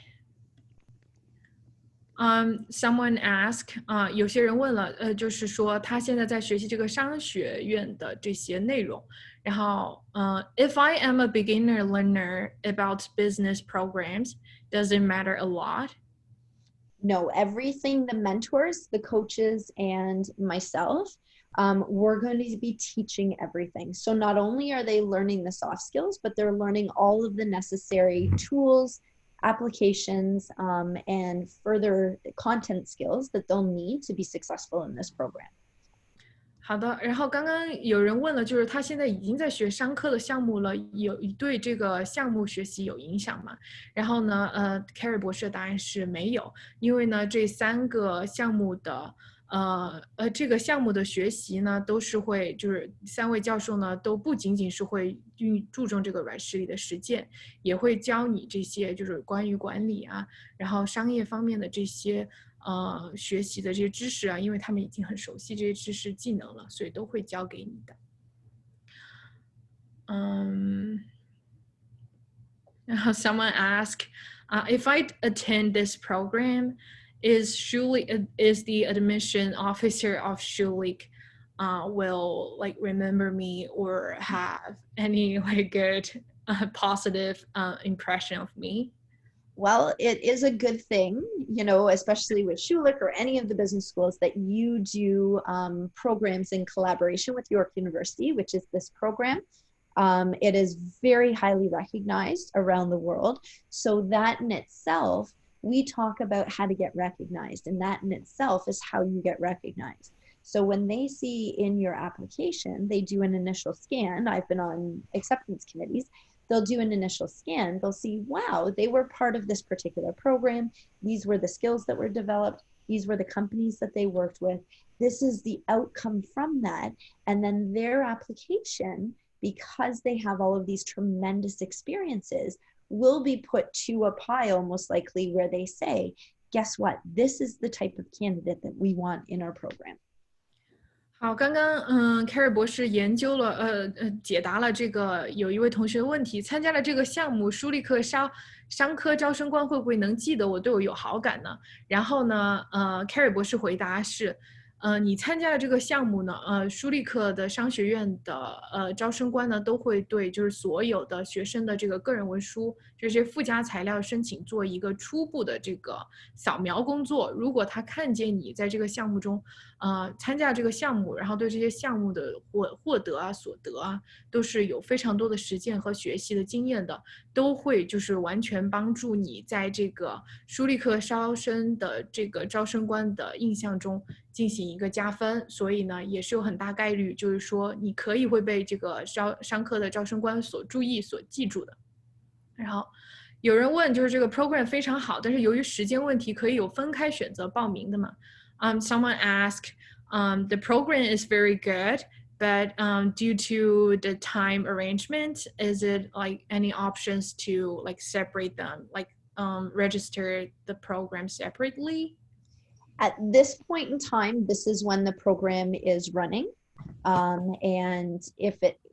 Someone ask 有些人问了就是说他现在在学习这个商学院的这些内容，然后if I am a beginner learner about business programs, does it matter a lot? No, everything the mentors, the coaches, and myself, we're going to be teaching everything. So not only are they learning the soft skills, but they're learning all of the necessary tools, applications, and further content skills that they'll need to be successful in this program. 好的，然后刚刚有人问了，就是他现在已经在学商科的项目了，对这个项目学习有影响吗？然后呢，Keri 博士的答案是没有，因为呢这3个项目的这个项目的学习呢都是会就是3位教授呢都不仅仅是会注重这个软实力的实践，也会教你这些就是关于管理啊，然后商业方面的这些学习的这些知识啊，因为他们已经很熟悉这些知识技能了，所以都会教给你的。然后 someone ask if I attend this program, is the admission officer of Schulich will like remember me or have any like good positive impression of me? Well, it is a good thing, you know, especially with Schulich or any of the business schools, that you do programs in collaboration with York University, which is this program. It is very highly recognized around the world. So that in itself, we talk about how to get recognized, and that in itself is how you get recognized. So when they see in your application, they do an initial scan. I've been on acceptance committees. They'll do an initial scan. They'll see, wow, they were part of this particular program. These were the skills that were developed. These were the companies that they worked with. This is the outcome from that. And then their application, because they have all of these tremendous experiences, will be put to a pile most likely where they say, guess what? This is the type of candidate that we want in our program. 好，刚刚Keri 博士研究了解答了这个有一位同学的问题，参加了这个项目，舒立克商科招生官会不会能记得我，对我有好感呢？然后呢Keri 博士回答是，你参加了这个项目呢，舒立克的商学院的招生官呢都会对就是所有的学生的这个个人文书这些附加材料申请做一个初步的这个扫描工作。如果他看见你在这个项目中参加这个项目，然后对这些项目的获得啊所得啊都是有非常多的实践和学习的经验的，都会就是完全帮助你在这个舒立克招生的这个招生官的印象中进行一个加分。所以呢也是有很大概率就是说你可以会被这个商科的招生官所注意所记住的。然后有人问就是这个 program 非常好，但是由于时间问题可以有分开选择报名的吗？Someone asked, the program is very good, but due to the time arrangement, is it like any options to like separate them, like register the program separately? At this point in time, this is when the program is running. And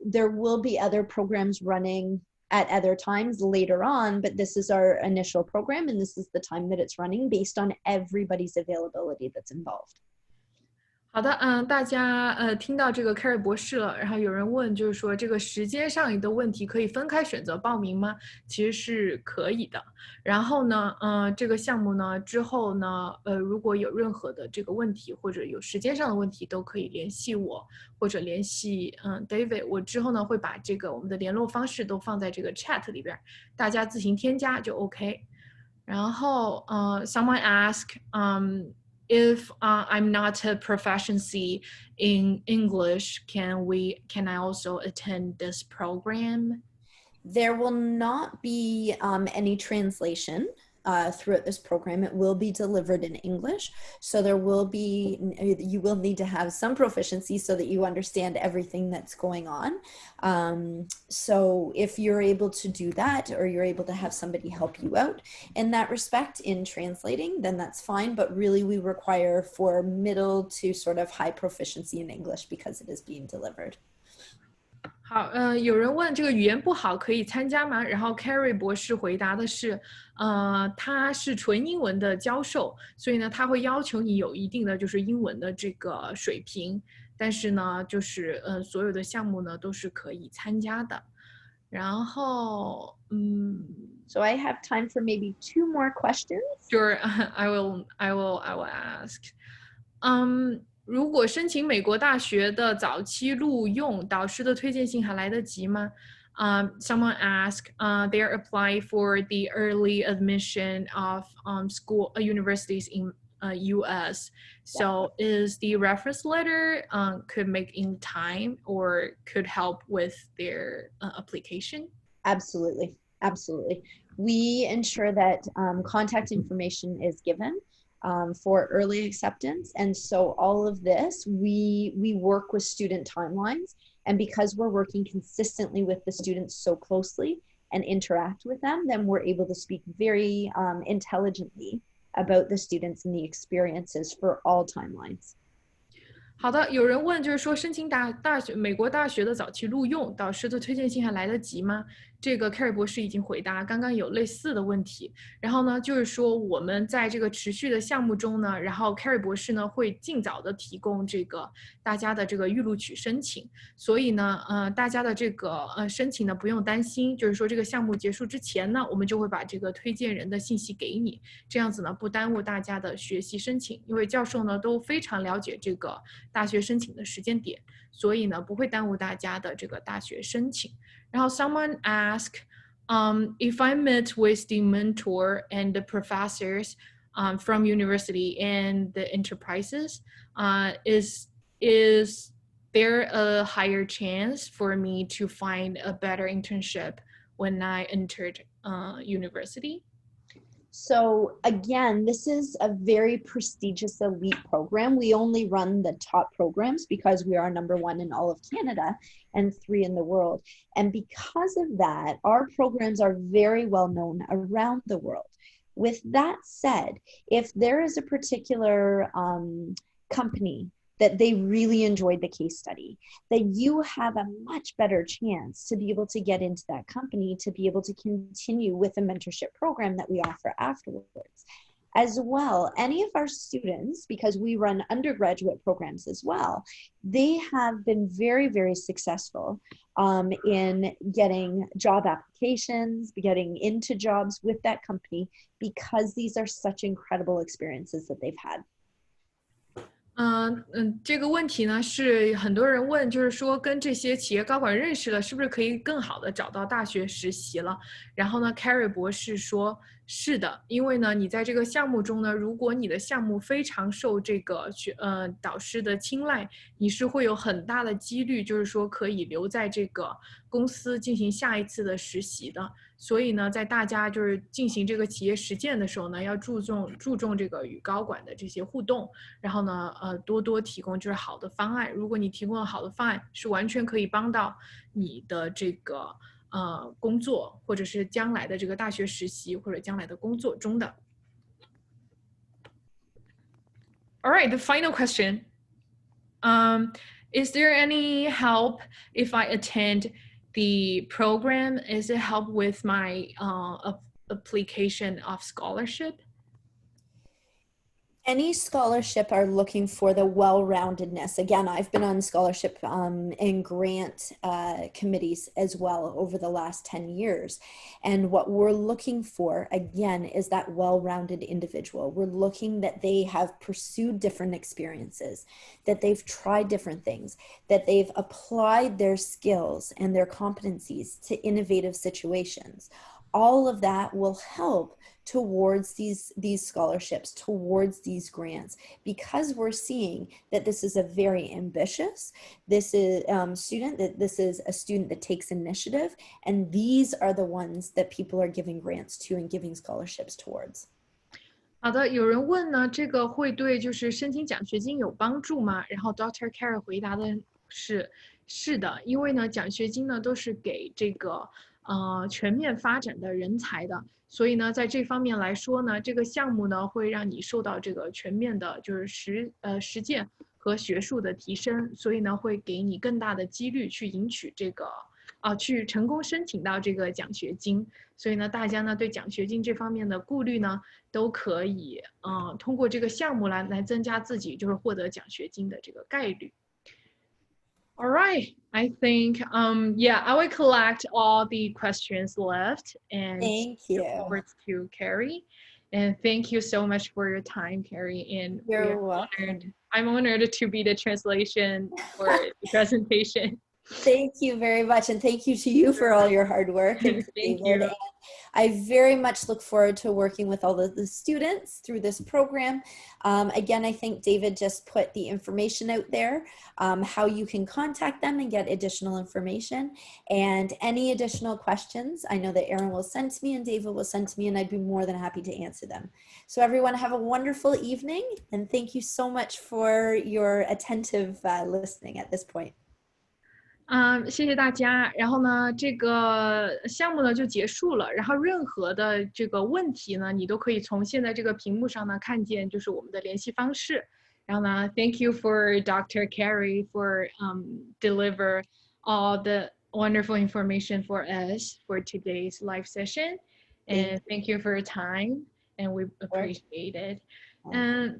there will be other programs running at other times later on, but this is our initial program and this is the time that it's running based on everybody's availability that's involved. 好的，大家听到这个 Keri 博士了，然后有人问就是说这个时间上的问题可以分开选择报名吗？其实是可以的。然后呢，这个项目呢之后呢，如果有任何的这个问题或者有时间上的问题，都可以联系我或者联系David。我之后呢会把这个我们的联络方式都放在这个 chat 里边，大家自行添加就 OK。然后someone ask if I'm not a proficiency in English, can I also attend this program? There will not be any translation throughout this program. It will be delivered in English. So you will need to have some proficiency so that you understand everything that's going on. So if you're able to do that, or you're able to have somebody help you out in that respect in translating, then that's fine. But really we require for middle to sort of high proficiency in English because it is being delivered. 好，有人问这个语言不好可以参加吗？然后 Keri 博士回答的是，他是纯英文的教授，所以呢，他会要求你有一定的就是英文的这个水平，但是呢，就是所有的项目呢都是可以参加的。然后So I have time for maybe 2 more questions. Sure, I will ask. 如果申请美国大学的早期录用，导师的推荐信还来得及吗？Someone asked, they are applying for the early admission of universities in U.S. So is the reference letter could make in time or could help with their application? Absolutely. We ensure that contact information is given for early acceptance. And so all of this, we work with student timelines. And because we're working consistently with the students so closely and interact with them, then we're able to speak very intelligently about the students and the experiences for all timelines. 好的，有人问就是说申请美国大学的早期录用，导师的推荐信还来得及吗？这个 Keri 博士已经回答，刚刚有类似的问题。然后呢，就是说我们在这个持续的项目中呢，然后 Keri 博士呢会尽早的提供这个大家的这个预录取申请。所以呢，大家的这个申请呢不用担心，就是说这个项目结束之前呢，我们就会把这个推荐人的信息给你，这样子呢不耽误大家的学习申请，因为教授呢都非常了解这个大学申请的时间点，所以呢不会耽误大家的这个大学申请。然后 someone asked, if I met with the mentor and the professors from university and the enterprises, is there a higher chance for me to find a better internship when I entered university? So again, this is a very prestigious elite program. We only run the top programs because we are #1 in all of Canada and 3 in the world. And because of that, our programs are very well known around the world. With that said, if there is a particular company that they really enjoyed the case study, that you have a much better chance to be able to get into that company, to be able to continue with the mentorship program that we offer afterwards. As well, any of our students, because we run undergraduate programs as well, they have been very, very successful in getting job applications, getting into jobs with that company, because these are such incredible experiences that they've had. 这个问题呢是很多人问，就是说跟这些企业高管认识了，是不是可以更好的找到大学实习了？然后呢 ，Keri 博士说是的，因为呢，你在这个项目中呢，如果你的项目非常受这个导师的青睐，你是会有很大的几率，就是说可以留在这个公司进行下一次的实习的。所以呢，在大家就是进行这个企业实践的时候呢，要注重这个与高管的这些互动，然后呢，多多提供就是好的方案。如果你提供了好的方案，是完全可以帮到你的这个工作，或者是将来的这个大学实习或者将来的工作中的。All right, the final question. Is there any help if I attend the program? Is it help with my application of scholarship? Any scholarship are looking for the well-roundedness. Again, I've been on scholarship and grant committees as well over the last 10 years. And what we're looking for, again, is that well-rounded individual. We're looking that they have pursued different experiences, that they've tried different things, that they've applied their skills and their competencies to innovative situations. All of that will help towards these scholarships, towards these grants, because we're seeing that this is a very ambitious, this is a student that takes initiative, and these are the ones that people are giving grants to and giving scholarships towards. 好的，有人问呢，这个会对就是申请奖学金有帮助吗？然后 Dr. Keri 回答的是的，因为呢，奖学金呢都是给这个全面发展的人才的，所以呢，在这方面来说呢，这个项目呢会让你受到这个全面的就是实践和学术的提升，所以呢会给你更大的几率去赢取这个去成功申请到这个奖学金。所以呢，大家呢对奖学金这方面的顾虑呢，都可以通过这个项目来增加自己就是获得奖学金的这个概率。All right, I think, yeah, I will collect all the questions left and thank you. Look forward to Keri. And thank you so much for your time, Keri. And you're welcome. I'm honored to be the translation for the presentation. Thank you very much, and thank you to you for all your hard work. And Thank you. And I very much look forward to working with all of the students through this program. Again, I think David just put the information out there, how you can contact them and get additional information. And any additional questions, I know that Aaron will send to me and David will send to me, and I'd be more than happy to answer them. So everyone have a wonderful evening, and thank you so much for your attentive listening at this point. 谢谢大家。然后呢，这个项目呢就结束了。然后任何的这个问题呢，你都可以从现在这个屏幕上呢看见，就是我们的联系方式。然后呢 ，Thank you for Dr. Keri for deliver all the wonderful information for us for today's live session, and thank you for your time, and we appreciate it.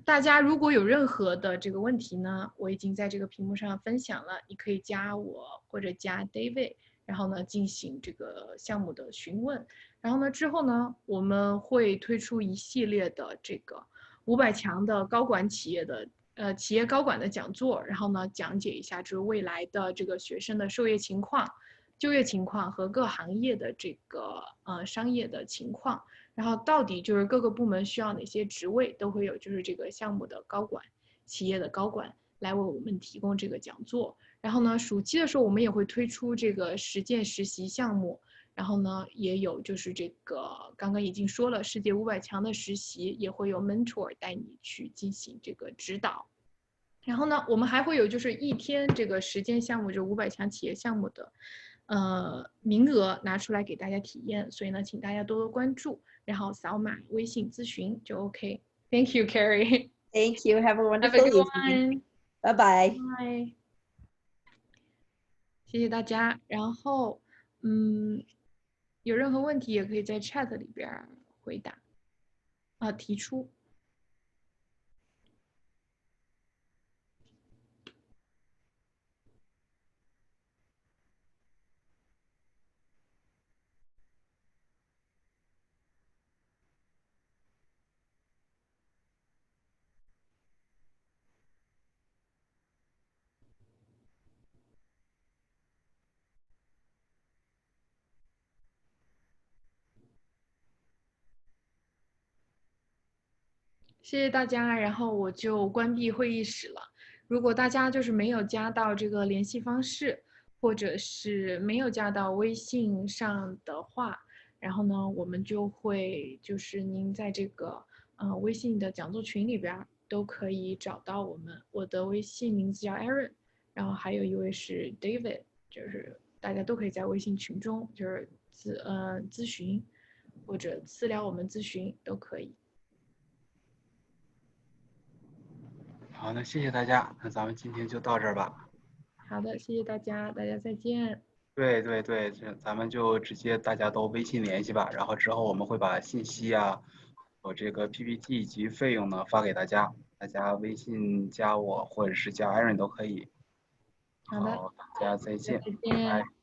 大家如果有任何的这个问题呢，我已经在这个屏幕上分享了，你可以加我或者加 David， 然后呢进行这个项目的询问。然后呢之后呢，我们会推出一系列的这个500强的高管企业的企业高管的讲座，然后呢讲解一下就是未来的这个学生的就业情况、就业情况和各行业的这个商业的情况。然后到底就是各个部门需要哪些职位，都会有就是这个项目的高管、企业的高管来为我们提供这个讲座。然后呢，暑期的时候我们也会推出这个实践实习项目，然后呢也有就是这个刚刚已经说了，世界500强的实习也会有 mentor 带你去进行这个指导。然后呢，我们还会有就是1天这个实践项目，就500强企业项目的名额拿出来给大家体验，所以呢，请大家多多关注，然后扫码微信咨询就 OK。Thank you, Keri. Thank you. Have a wonderful evening. 拜拜。拜，谢谢大家。然后，有任何问题也可以在 chat 里边回答提出。谢谢大家，然后我就关闭会议室了。如果大家就是没有加到这个联系方式，或者是没有加到微信上的话，然后呢，我们就会就是您在这个微信的讲座群里边都可以找到我们。我的微信名字叫 Aaron，然后还有一位是 David，就是大家都可以在微信群中就是咨询或者私聊我们咨询都可以。好，那谢谢大家，那咱们今天就到这儿吧。好的，谢谢大家，大家再见。对，这咱们就直接大家都微信联系吧，然后之后我们会把信息啊，我这个 PPT 以及费用呢发给大家，大家微信加我或者是加 Aaron 都可以。好的，好，大家再见，再见。拜拜。